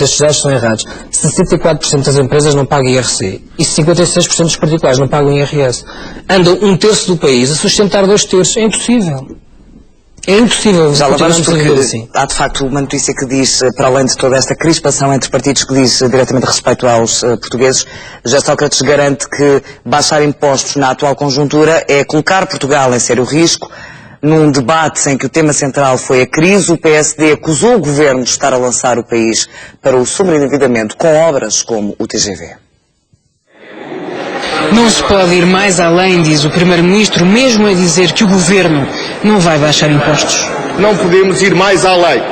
Speaker 6: estes dados estão errados, 64% das empresas não pagam IRC e 56% dos particulares não pagam IRS. Andam 1/3 do país a sustentar 2/3, é impossível. É impossível.
Speaker 1: Já lá vamos, porque
Speaker 6: assim.
Speaker 1: há de facto uma notícia que diz, para além de toda esta crispação entre partidos, que diz diretamente respeito aos portugueses. José Sócrates garante que baixar impostos na atual conjuntura é colocar Portugal em sério risco. Num debate em que o tema central foi a crise, o PSD acusou o governo de estar a lançar o país para o sobreendividamento com obras como o TGV.
Speaker 2: Não se pode ir mais além, diz o Primeiro-Ministro, mesmo a dizer que o Governo não vai baixar impostos.
Speaker 4: Não podemos ir mais além.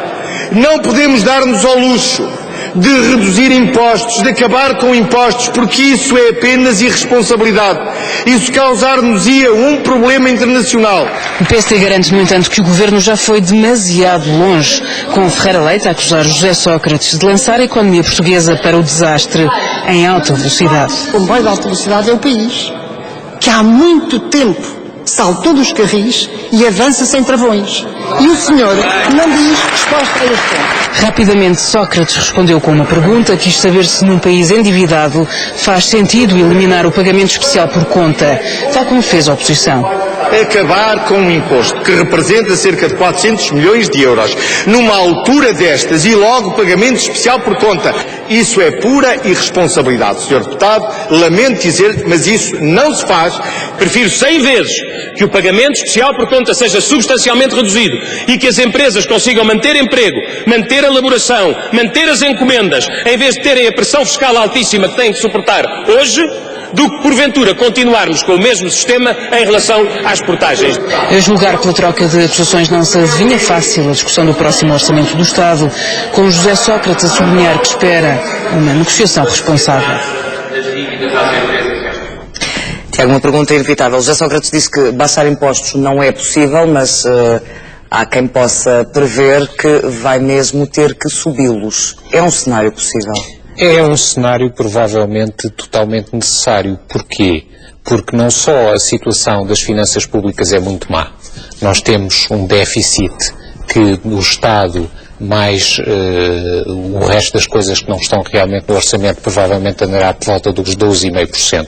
Speaker 4: Não podemos dar-nos ao luxo de reduzir impostos, de acabar com impostos, porque isso é apenas irresponsabilidade. Isso causar-nos-ia um problema internacional.
Speaker 2: O PSD garante, no entanto, que o Governo já foi demasiado longe, com Ferreira Leite a acusar José Sócrates de lançar a economia portuguesa para o desastre em alta velocidade.
Speaker 13: O comboio de alta velocidade é o país que há muito tempo saltou dos carris e avança sem travões. E o senhor não diz resposta a este ponto.
Speaker 2: Rapidamente, Sócrates respondeu com uma pergunta, quis saber se num país endividado faz sentido eliminar o pagamento especial por conta, tal como fez a oposição.
Speaker 4: Acabar com um imposto que representa cerca de 400 milhões de euros, numa altura destas, e logo pagamento especial por conta. Isso é pura irresponsabilidade. Sr. Deputado, lamento dizer, mas isso não se faz.
Speaker 12: Prefiro 100 vezes que o pagamento especial por conta seja substancialmente reduzido e que as empresas consigam manter emprego, manter a elaboração, manter as encomendas, em vez de terem a pressão fiscal altíssima que têm de suportar hoje, do que, porventura, continuarmos com o mesmo sistema em relação às portagens.
Speaker 2: A julgar pela troca de acusações não se adivinha fácil a discussão do próximo Orçamento do Estado, com José Sócrates a sublinhar que espera uma negociação responsável.
Speaker 1: Tiago, uma pergunta inevitável. José Sócrates disse que baixar impostos não é possível, mas há quem possa prever que vai mesmo ter que subi-los. É um cenário possível?
Speaker 7: É um cenário provavelmente totalmente necessário. Porquê? Porque não só a situação das finanças públicas é muito má. Nós temos um déficit que o Estado, mais o resto das coisas que não estão realmente no orçamento, provavelmente andará por volta dos 12,5%,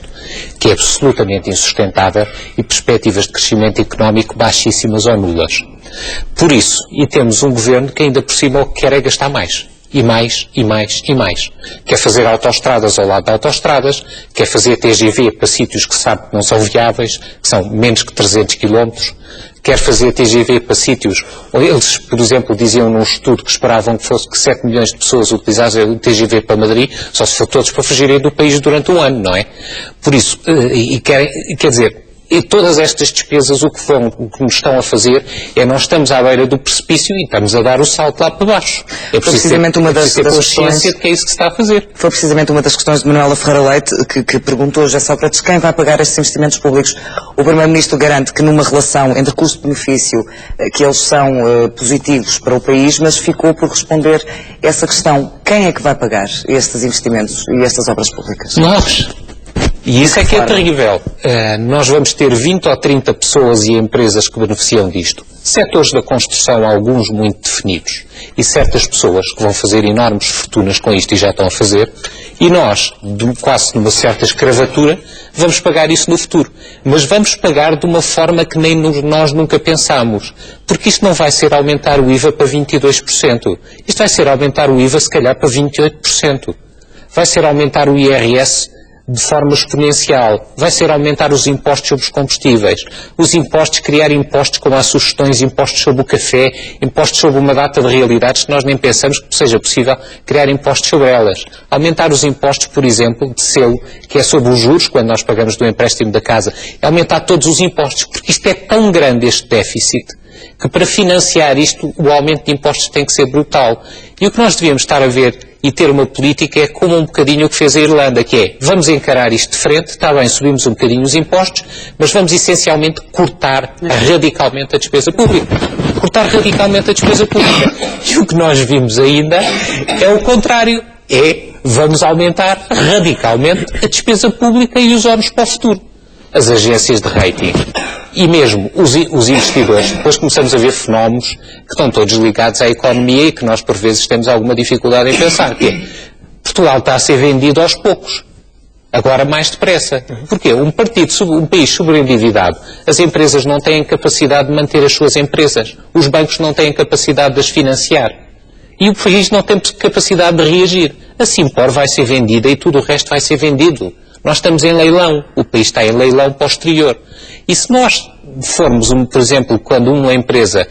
Speaker 7: que é absolutamente insustentável, e perspectivas de crescimento económico baixíssimas ou nulas. Por isso, e temos um governo que ainda por cima o que quer é gastar mais. E mais, e mais, e mais. Quer fazer autoestradas ao lado de autoestradas, quer fazer TGV para sítios que sabe que não são viáveis, que são menos que 300 km, quer fazer TGV para sítios, eles, por exemplo, diziam num estudo que esperavam que fosse que 7 milhões de pessoas utilizassem o TGV para Madrid, só se for todos para fugirem do país durante um ano, não é? Por isso, quer dizer, e todas estas despesas o que nos estão a fazer é nós estamos à beira do precipício e estamos a dar o salto lá para baixo. É preciso ter consciência de que é isso que se está a fazer.
Speaker 1: Foi precisamente uma das questões de Manuela Ferreira Leite que perguntou a José Sócrates quem vai pagar estes investimentos públicos. O Primeiro-Ministro garante que numa relação entre custo-benefício que eles são positivos para o país, mas ficou por responder essa questão. Quem é que vai pagar estes investimentos e estas obras públicas?
Speaker 7: Nós. E isso é que é terrível. Nós vamos ter 20 ou 30 pessoas e empresas que beneficiam disto. Setores da construção, alguns muito definidos. E certas pessoas que vão fazer enormes fortunas com isto e já estão a fazer. E nós, quase numa certa escravatura, vamos pagar isso no futuro. Mas vamos pagar de uma forma que nem nós nunca pensámos. Porque isto não vai ser aumentar o IVA para 22%. Isto vai ser aumentar o IVA, se calhar, para 28%. Vai ser aumentar o IRS de forma exponencial, vai ser aumentar os impostos sobre os combustíveis, os impostos, criar impostos como há sugestões, impostos sobre o café, impostos sobre uma data de realidades que nós nem pensamos que seja possível criar impostos sobre elas. Aumentar os impostos, por exemplo, de selo, que é sobre os juros, quando nós pagamos do empréstimo da casa, é aumentar todos os impostos, porque isto é tão grande, este déficit, que para financiar isto, o aumento de impostos tem que ser brutal. E o que nós devíamos estar a ver e ter uma política é como um bocadinho o que fez a Irlanda, que é, vamos encarar isto de frente, está bem, subimos um bocadinho os impostos, mas vamos essencialmente cortar radicalmente a despesa pública. Cortar radicalmente a despesa pública. E o que nós vimos ainda é o contrário. Vamos aumentar radicalmente a despesa pública e os ônus para o futuro. As agências de rating e mesmo os investidores, depois começamos a ver fenómenos que estão todos ligados à economia e que nós por vezes temos alguma dificuldade em pensar, que é, Portugal está a ser vendido aos poucos. Agora mais depressa. Porquê? Um país sobreendividado, as empresas não têm capacidade de manter as suas empresas. Os bancos não têm capacidade de as financiar. E o país não tem capacidade de reagir. A Simpor vai ser vendida e tudo o resto vai ser vendido. Nós estamos em leilão. O país está em leilão posterior. E se nós formos, por exemplo, quando uma empresa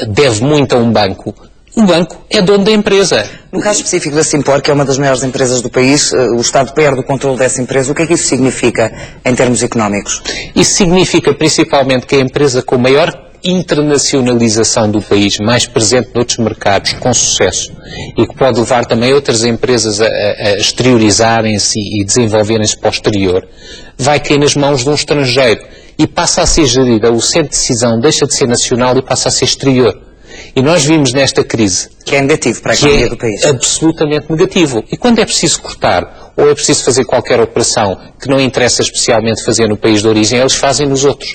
Speaker 7: deve muito a um banco, o banco é dono da empresa.
Speaker 1: No caso específico da Simpor, que é uma das maiores empresas do país, o Estado perde o controle dessa empresa. O que é que isso significa em termos económicos?
Speaker 7: Isso significa principalmente que a empresa com maior internacionalização do país, mais presente noutros mercados, com sucesso, e que pode levar também outras empresas a exteriorizarem-se e desenvolverem-se para o exterior, vai cair nas mãos de um estrangeiro e passa a ser gerida, o centro de decisão deixa de ser nacional e passa a ser exterior. E nós vimos nesta crise
Speaker 1: que é negativo para a economia do país.
Speaker 7: Absolutamente negativo. E quando é preciso cortar, ou é preciso fazer qualquer operação que não interessa especialmente fazer no país de origem, eles fazem nos outros.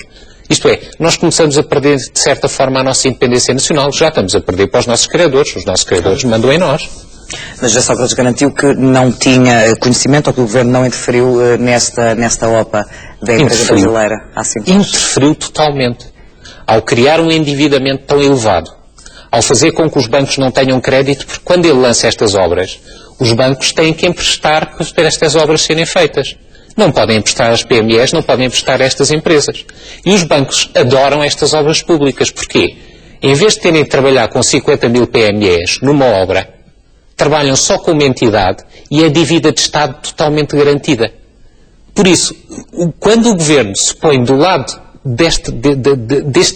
Speaker 7: Isto é, nós começamos a perder, de certa forma, a nossa independência nacional. Já estamos a perder para os nossos credores. Os nossos credores mandam em nós.
Speaker 1: Mas José Sócrates garantiu que não tinha conhecimento, ou que o Governo não interferiu nesta OPA da empresa brasileira.
Speaker 7: Interferiu totalmente. Ao criar um endividamento tão elevado, ao fazer com que os bancos não tenham crédito, porque quando ele lança estas obras, os bancos têm que emprestar para estas obras serem feitas. Não podem emprestar às PMEs, não podem emprestar a estas empresas. E os bancos adoram estas obras públicas. Porquê? Em vez de terem de trabalhar com 50 mil PMEs numa obra, trabalham só com uma entidade e a dívida de Estado totalmente garantida. Por isso, quando o Governo se põe do lado deste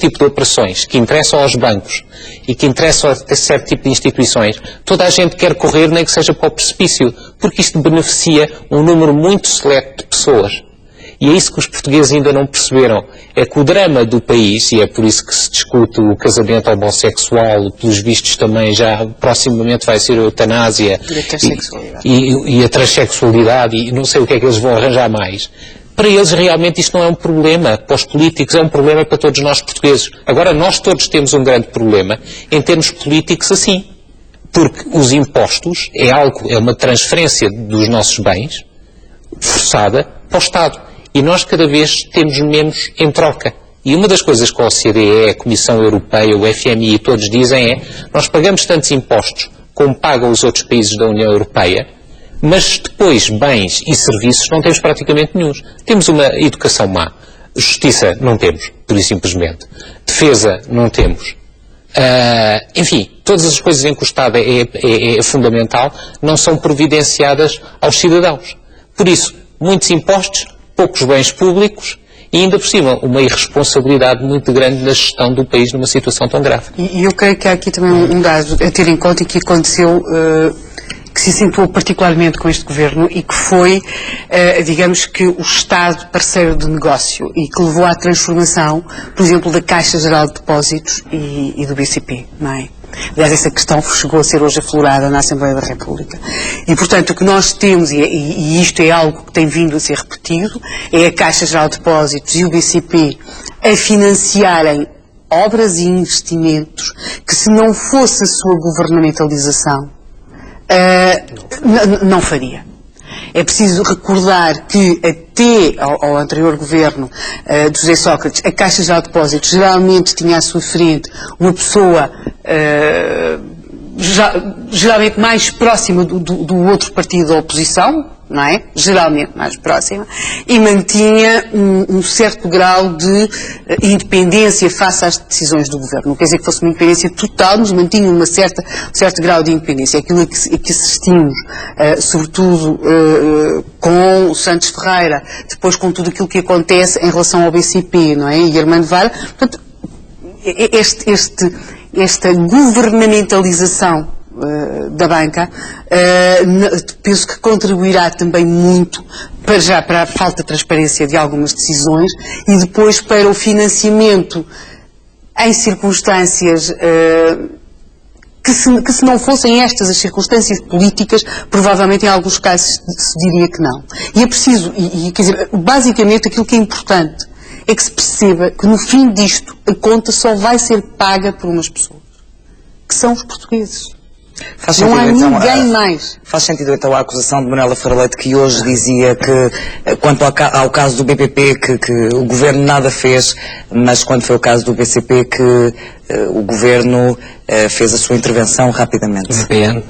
Speaker 7: tipo de operações que interessam aos bancos e que interessam a certo tipo de instituições, toda a gente quer correr, nem que seja para o precipício, porque isto beneficia um número muito seleto de pessoas. E é isso que os portugueses ainda não perceberam. É que o drama do país, e é por isso que se discute o casamento homossexual, pelos vistos também já proximamente vai ser a eutanásia e a transexualidade, e não sei o que é que eles vão arranjar mais. Para eles realmente isto não é um problema, para os políticos é um problema para todos nós portugueses. Agora nós todos temos um grande problema em termos políticos assim, porque os impostos é uma transferência dos nossos bens forçada para o Estado e nós cada vez temos menos em troca. E uma das coisas que a OCDE, a Comissão Europeia, o FMI todos dizem é nós pagamos tantos impostos como pagam os outros países da União Europeia, mas depois, bens e serviços, não temos praticamente nenhum. Temos uma educação má. Justiça, não temos, pura e simplesmente. Defesa, não temos. Enfim, todas as coisas em que o Estado é fundamental não são providenciadas aos cidadãos. Por isso, muitos impostos, poucos bens públicos e, ainda por cima, uma irresponsabilidade muito grande na gestão do país numa situação tão grave.
Speaker 5: E eu creio que há aqui também um dado a ter em conta e que aconteceu... que se acentuou particularmente com este Governo e que foi, digamos que, o Estado parceiro de negócio e que levou à transformação, por exemplo, da Caixa Geral de Depósitos e do BCP, não é? Aliás, essa questão chegou a ser hoje aflorada na Assembleia da República. E, portanto, o que nós temos, e isto é algo que tem vindo a ser repetido, é a Caixa Geral de Depósitos e o BCP a financiarem obras e investimentos que, se não fosse a sua governamentalização, não faria. É preciso recordar que até ao anterior governo de José Sócrates, a Caixa Geral de Depósitos geralmente tinha à sua frente uma pessoa geralmente mais próxima do outro partido da oposição, não é? Geralmente mais próxima, e mantinha um certo grau de independência face às decisões do governo. Não quer dizer que fosse uma independência total, mas mantinha um certo grau de independência. Aquilo a que assistimos, sobretudo com o Santos Ferreira, depois com tudo aquilo que acontece em relação ao BCP, não é? E Armando Vara. Portanto, esta governamentalização da banca, penso que contribuirá também muito para a falta de transparência de algumas decisões e depois para o financiamento em circunstâncias que se não fossem estas as circunstâncias políticas, provavelmente em alguns casos se diria que não. E é preciso, quer dizer, basicamente aquilo que é importante é que se perceba que no fim disto a conta só vai ser paga por umas pessoas, que são os portugueses. Não há ninguém mais.
Speaker 1: Faz sentido então a acusação de Manuela Ferreira Leite, que hoje dizia que, quanto ao caso do BPP, que o Governo nada fez, mas quando foi o caso do BCP, que o Governo fez a sua intervenção rapidamente.
Speaker 6: O VPN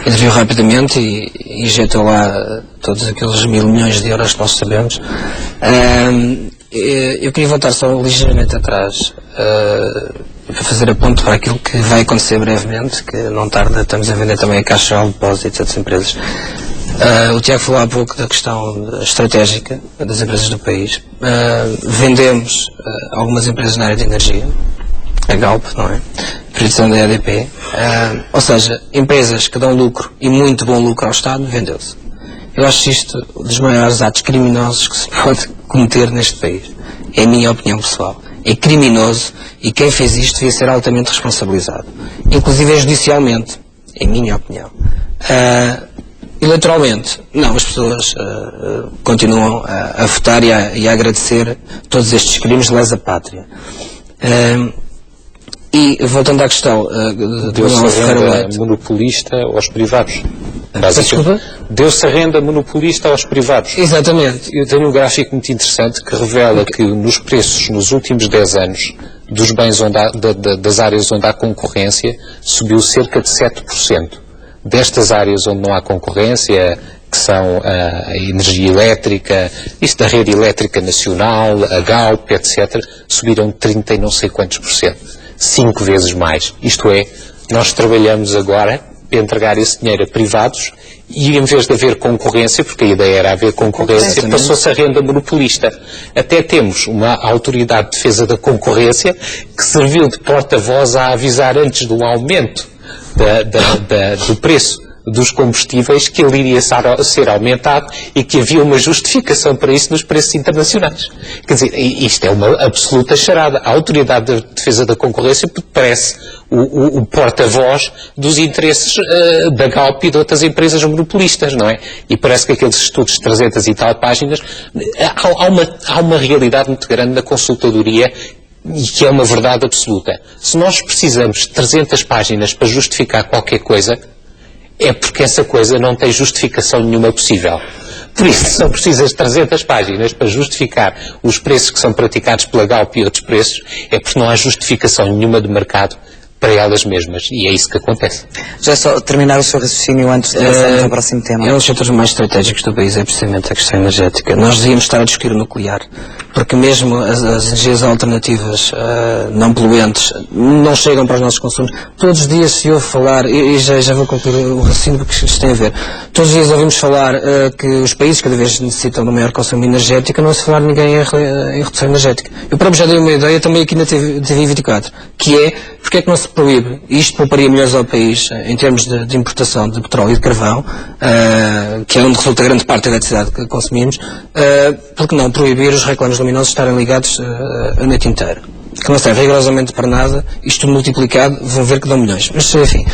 Speaker 6: interviu rapidamente e injetou lá todos aqueles 1.000 milhões de euros que nós sabemos. Eu queria voltar só ligeiramente atrás para fazer a ponto para aquilo que vai acontecer brevemente, que não tarda, estamos a vender também a Caixa de Depósitos das empresas. O Tiago falou há pouco da questão estratégica das empresas do país. Vendemos algumas empresas na área de energia, a Galp, não é? Produção da EDP. Ou seja, empresas que dão lucro e muito bom lucro ao Estado, vendeu-se. Eu acho isto dos maiores atos criminosos que se pode cometer neste país. É a minha opinião pessoal. É criminoso e quem fez isto devia ser altamente responsabilizado. Inclusive judicialmente, em minha opinião. Eleitoralmente, não, as pessoas continuam a votar e a agradecer todos estes crimes de lesa pátria. E voltando à questão
Speaker 7: deu-se a renda monopolista aos privados. Deu-se a renda monopolista aos privados.
Speaker 6: Exatamente.
Speaker 7: Eu tenho um gráfico muito interessante que revela que nos preços nos últimos 10 anos dos bens das áreas onde há concorrência subiu cerca de 7%. Destas áreas onde não há concorrência, que são a energia elétrica, isto da rede elétrica nacional, a Galp, etc., subiram 30 e não sei quantos %. 5 vezes mais. Isto é, nós trabalhamos agora para entregar esse dinheiro a privados e em vez de haver concorrência, porque a ideia era haver concorrência, passou-se a renda monopolista. Até temos uma autoridade de defesa da concorrência que serviu de porta-voz a avisar antes do aumento do preço dos combustíveis que ele iria ser aumentado e que havia uma justificação para isso nos preços internacionais. Quer dizer, isto é uma absoluta charada. A Autoridade de Defesa da Concorrência parece o porta-voz dos interesses da Galp e de outras empresas monopolistas, não é? E parece que aqueles estudos de 300 e tal páginas, há uma realidade muito grande na consultadoria e que é uma verdade absoluta. Se nós precisamos de 300 páginas para justificar qualquer coisa, é porque essa coisa não tem justificação nenhuma possível. Por isso, são precisas 300 páginas para justificar os preços que são praticados pela Galp e outros preços, é porque não há justificação nenhuma de mercado para elas mesmas. E é isso que acontece.
Speaker 1: Já só terminar o seu raciocínio antes de passarmos ao próximo tema.
Speaker 6: Um dos setores mais estratégicos do país é precisamente a questão energética. Nós devíamos estar a discutir o nuclear, porque mesmo as energias alternativas não poluentes não chegam para os nossos consumos. Todos os dias se ouve falar, e já vou concluir o raciocínio porque isto tem a ver, todos os dias ouvimos falar que os países cada vez necessitam de um maior consumo energético, não se falar de ninguém em redução energética. Eu próprio já dei uma ideia também aqui na TV 24, que é porque é que não se proíbe, e isto pouparia milhões ao país em termos de importação de petróleo e de carvão, que é onde resulta grande parte da eletricidade que consumimos, porque não proibir os reclames luminosos estarem ligados a noite inteira, que não serve rigorosamente para nada, isto multiplicado, vão ver que dão milhões. Mas, enfim,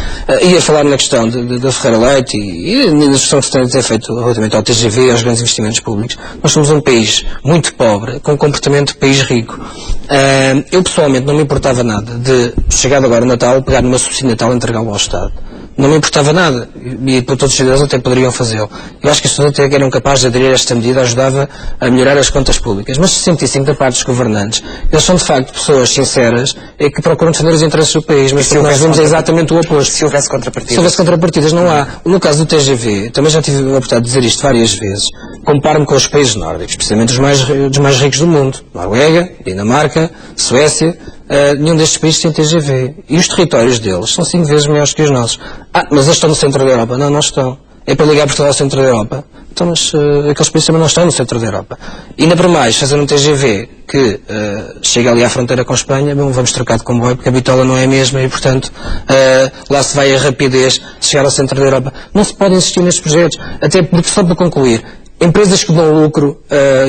Speaker 6: ia falar na questão da Ferreira Leite e na discussão que se tem de ter feito relativamente ao TGV e aos grandes investimentos públicos. Nós somos um país muito pobre, com um comportamento de país rico. Eu, pessoalmente, não me importava nada de, chegado agora o Natal, pegar numa subsídio de Natal e entregá-lo ao Estado. Não me importava nada, e para todos os cidadãos até poderiam fazê-lo. Eu acho que as pessoas até eram capazes de aderir a esta medida, ajudava a melhorar as contas públicas. Mas 65% da parte dos governantes, eles são de facto pessoas sinceras e que procuram defender os interesses do país, mas nós vemos exatamente o oposto.
Speaker 1: Se houvesse contrapartidas.
Speaker 6: Se houvesse contrapartidas, não há. No caso do TGV, também já tive a oportunidade de dizer isto várias vezes, comparo-me com os países nórdicos, precisamente os mais ricos do mundo. Noruega, Dinamarca, Suécia. Nenhum destes países tem TGV. E os territórios deles são 5 vezes maiores que os nossos. Mas eles estão no centro da Europa. Não estão. É para ligar Portugal ao centro da Europa. Então, mas aqueles países também não estão no centro da Europa. E ainda para mais, fazer um TGV que chega ali à fronteira com a Espanha, bom, vamos trocar de comboio, porque a bitola não é a mesma e, portanto, lá se vai a rapidez de chegar ao centro da Europa. Não se pode insistir nestes projetos. Até porque, só para concluir, empresas que dão lucro,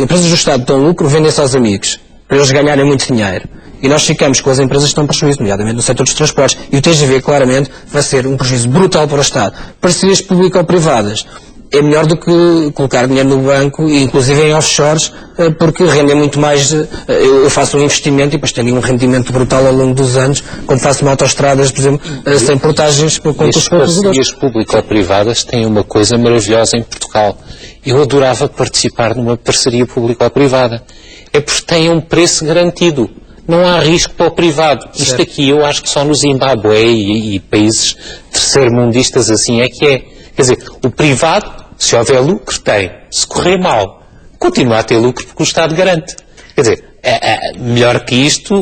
Speaker 6: empresas do Estado que dão lucro, vendem-se aos amigos, para eles ganharem muito dinheiro. E nós ficamos com as empresas que estão prejuízo, nomeadamente no setor dos transportes. E o TGV, claramente, vai ser um prejuízo brutal para o Estado. Parcerias público-privadas. é melhor do que colocar dinheiro no banco, inclusive em offshores, porque rendem muito mais. Eu faço um investimento e depois tenho um rendimento brutal ao longo dos anos, quando faço uma autoestradas, por exemplo, sem portagens com os
Speaker 7: parcerias público-privadas têm uma coisa maravilhosa em Portugal. Eu adorava participar numa parceria público-privada. É porque tem um preço garantido. Não há risco para o privado. Certo. Isto aqui eu acho que só no Zimbábue e países terceiro-mundistas assim é que é. Quer dizer, o privado, se houver lucro, tem. Se correr mal, continua a ter lucro porque o Estado garante. Quer dizer, melhor que isto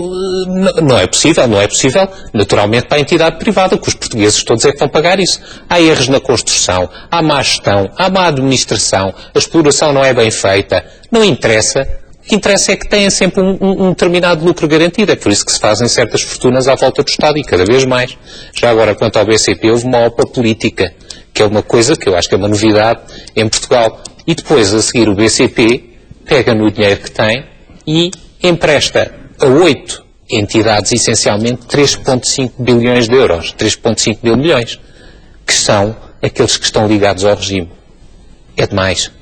Speaker 7: não é possível. Não é possível, naturalmente, para a entidade privada, que os portugueses todos é que vão pagar isso. Há erros na construção, há má gestão, há má administração, a exploração não é bem feita. Não interessa. O que interessa é que tenha sempre um determinado lucro garantido. É por isso que se fazem certas fortunas à volta do Estado e cada vez mais. Já agora, quanto ao BCP, houve uma OPA política, que é uma coisa que eu acho que é uma novidade em Portugal. E depois, a seguir, o BCP pega no dinheiro que tem e empresta a 8 entidades, essencialmente, 3,5 bilhões de euros, 3,5 mil milhões, que são aqueles que estão ligados ao regime. É demais.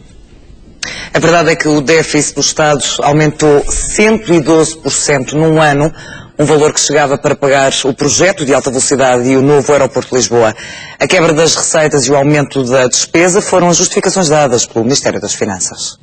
Speaker 1: A verdade é que o déficit do Estado aumentou 112% num ano, um valor que chegava para pagar o projeto de alta velocidade e o novo aeroporto de Lisboa. A quebra das receitas e o aumento da despesa foram as justificações dadas pelo Ministério das Finanças.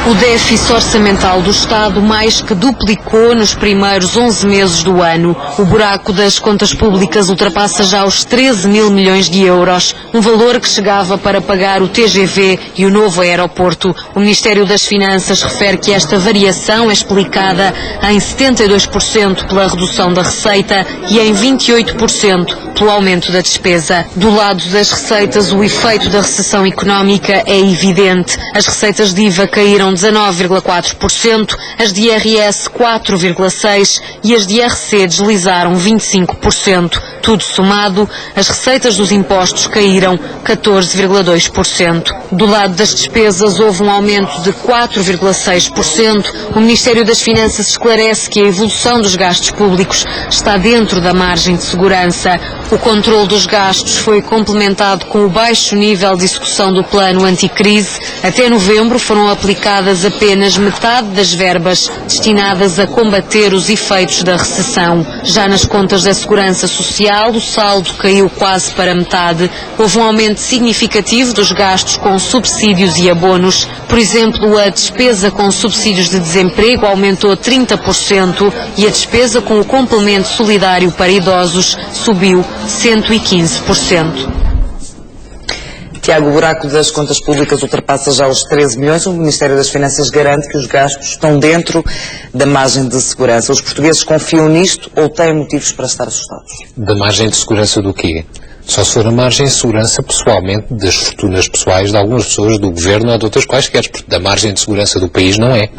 Speaker 10: O déficit orçamental do Estado mais que duplicou nos primeiros 11 meses do ano. O buraco das contas públicas ultrapassa já os 13 mil milhões de euros, um valor que chegava para pagar o TGV e o novo aeroporto. O Ministério das Finanças refere que esta variação é explicada em 72% pela redução da receita e em 28% pelo aumento da despesa. Do lado das receitas, o efeito da recessão económica é evidente. As receitas de IVA caíram 19,4%, as de IRS 4,6% e as de IRC deslizaram 25%. Tudo somado, as receitas dos impostos caíram 14,2%. Do lado das despesas, houve um aumento de 4,6%. O Ministério das Finanças esclarece que a evolução dos gastos públicos está dentro da margem de segurança. O controle dos gastos foi complementado com o baixo nível de execução do plano anticrise. Até novembro foram aplicadas apenas metade das verbas destinadas a combater os efeitos da recessão. Já nas contas da Segurança Social, o saldo caiu quase para metade. Houve um aumento significativo dos gastos com subsídios e abonos. Por exemplo, a despesa com subsídios de desemprego aumentou 30% e a despesa com o complemento solidário para idosos subiu 115%.
Speaker 1: Tiago, o buraco das contas públicas ultrapassa já os 13 milhões. O Ministério das Finanças garante que os gastos estão dentro da margem de segurança. Os portugueses confiam nisto ou têm motivos para estar assustados? Da margem de segurança do quê? Só se for a margem de segurança, pessoalmente, das fortunas pessoais de algumas pessoas do governo ou de outras quaisquer, porque da margem de segurança do país não é.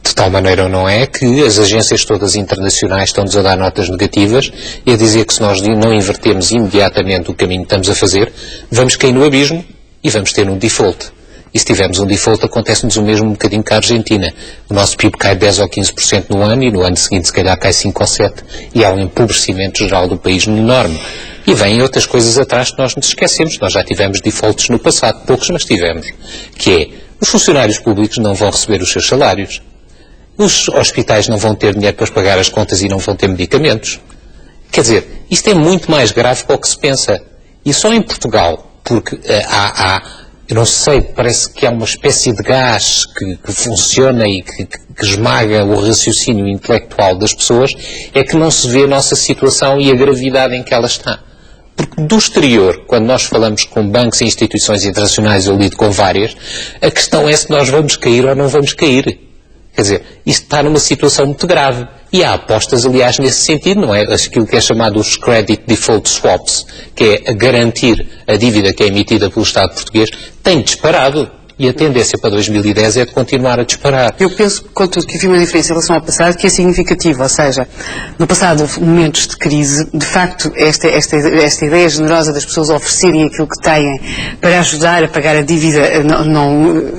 Speaker 1: De tal maneira não é que as agências todas internacionais estão-nos a dar notas negativas e a dizer que se nós não invertermos imediatamente o caminho que estamos a fazer, vamos cair no abismo e vamos ter um default. E se tivermos um default, acontece-nos o mesmo um bocadinho que a Argentina. O nosso PIB cai 10 ou 15% no ano e no ano seguinte se calhar cai 5 ou 7%. E há um empobrecimento geral do país enorme. E vêm outras coisas atrás que nós nos esquecemos. Nós já tivemos defaults no passado, poucos, mas tivemos. Que é, os funcionários públicos não vão receber os seus salários. Os hospitais não vão ter dinheiro para pagar as contas e não vão ter medicamentos. Quer dizer, isto é muito mais grave do que se pensa. E só em Portugal, porque eu não sei, parece que há uma espécie de gás que funciona e que esmaga o raciocínio intelectual das pessoas, é que não se vê a nossa situação e a gravidade em que ela está. Porque do exterior, quando nós falamos com bancos e instituições internacionais, eu lido com várias, a questão é se nós vamos cair ou não vamos cair. Quer dizer, isto está numa situação muito grave. E há apostas, aliás, nesse sentido, não é? Aquilo que é chamado os Credit Default Swaps, que é a garantir a dívida que é emitida pelo Estado português, tem disparado.
Speaker 7: E a tendência para 2010 é de continuar a disparar.
Speaker 5: Eu penso, contudo, que havia uma diferença em relação ao passado que é significativa, ou seja, no passado houve momentos de crise, de facto, esta ideia generosa das pessoas oferecerem aquilo que têm para ajudar a pagar a dívida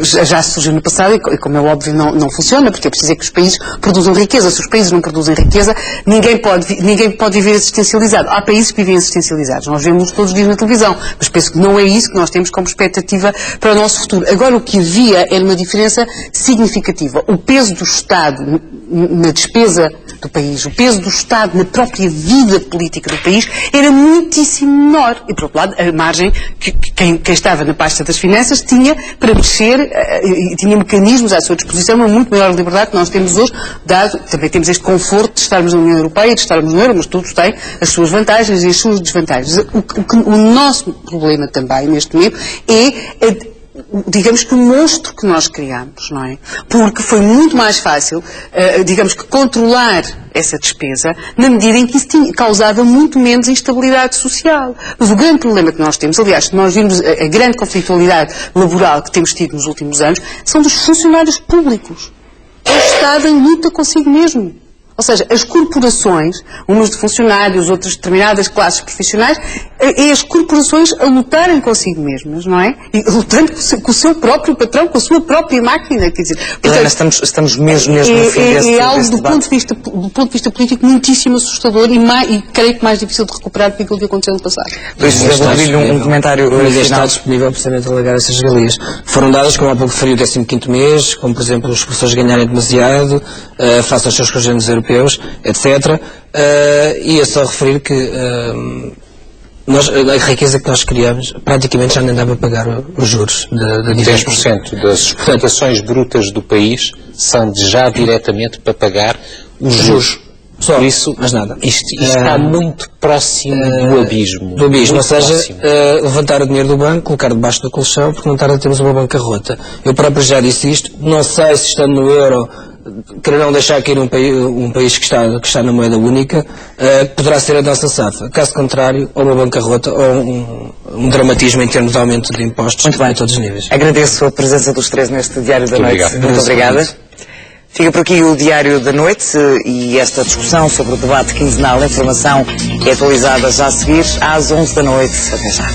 Speaker 5: já surgiu no passado e, como é óbvio, não funciona, porque é preciso que os países produzam riqueza. Se os países não produzem riqueza, ninguém pode viver existencializado. Há países que vivem existencializados, nós vemos todos os dias na televisão, mas penso que não é isso que nós temos como expectativa para o nosso futuro. Agora, o que havia era uma diferença significativa. O peso do Estado na despesa do país, o peso do Estado na própria vida política do país era muitíssimo menor. E, por outro lado, a margem que quem estava na pasta das finanças tinha para mexer e tinha mecanismos à sua disposição, uma muito maior liberdade que nós temos hoje, dado, também temos este conforto de estarmos na União Europeia, de estarmos no euro, mas tudo tem as suas vantagens e as suas desvantagens. O nosso problema também, neste momento, é digamos que o monstro que nós criamos, não é? Porque foi muito mais fácil, digamos que controlar essa despesa, na medida em que isso causava muito menos instabilidade social. Mas o grande problema que nós temos, aliás, se nós vimos a grande conflitualidade laboral que temos tido nos últimos anos, são dos funcionários públicos. É o Estado em luta consigo mesmo. Ou seja, as corporações, umas de funcionários, outras de determinadas classes profissionais, é as corporações a lutarem consigo mesmas, não é? E lutando com o seu próprio patrão, com a sua própria máquina, quer dizer...
Speaker 1: Helena, estamos mesmo no fim desse
Speaker 5: É algo, do
Speaker 1: debate.
Speaker 5: ponto de vista político, muitíssimo assustador e creio que mais difícil de recuperar do que aquilo que aconteceu no passado.
Speaker 1: Um comentário
Speaker 6: Mas
Speaker 1: final.
Speaker 6: está disponível precisamente a alegar essas regalias. Foram dadas, como há pouco referi, o 15º mês, como por exemplo os professores ganharem demasiado, face aos seus congêneres europeus, etc. E é só referir que a riqueza que nós criamos praticamente já nem dá para pagar os juros da dívida.
Speaker 7: 10% das exportações brutas do país são já diretamente para pagar os juros.
Speaker 6: Só, por isso, mas nada.
Speaker 7: Isto está muito próximo do abismo.
Speaker 6: Do abismo, ou
Speaker 7: Muito
Speaker 6: seja,
Speaker 7: próximo.
Speaker 6: levantar o dinheiro do banco, colocar debaixo do colchão, porque não tarda temos uma bancarrota. Eu próprio já disse isto, não sei se estando no euro quererão deixar cair um país que está na moeda única, poderá ser a nossa SAFA. Caso contrário, ou uma bancarrota ou um dramatismo em termos de aumento de impostos a todos os níveis.
Speaker 1: Agradeço a presença dos três neste Diário da Noite.
Speaker 7: Obrigado.
Speaker 1: Muito obrigada. Fica por aqui o Diário da Noite e esta discussão sobre o debate quinzenal. A informação é atualizada já a seguir às 11 da noite. Até já.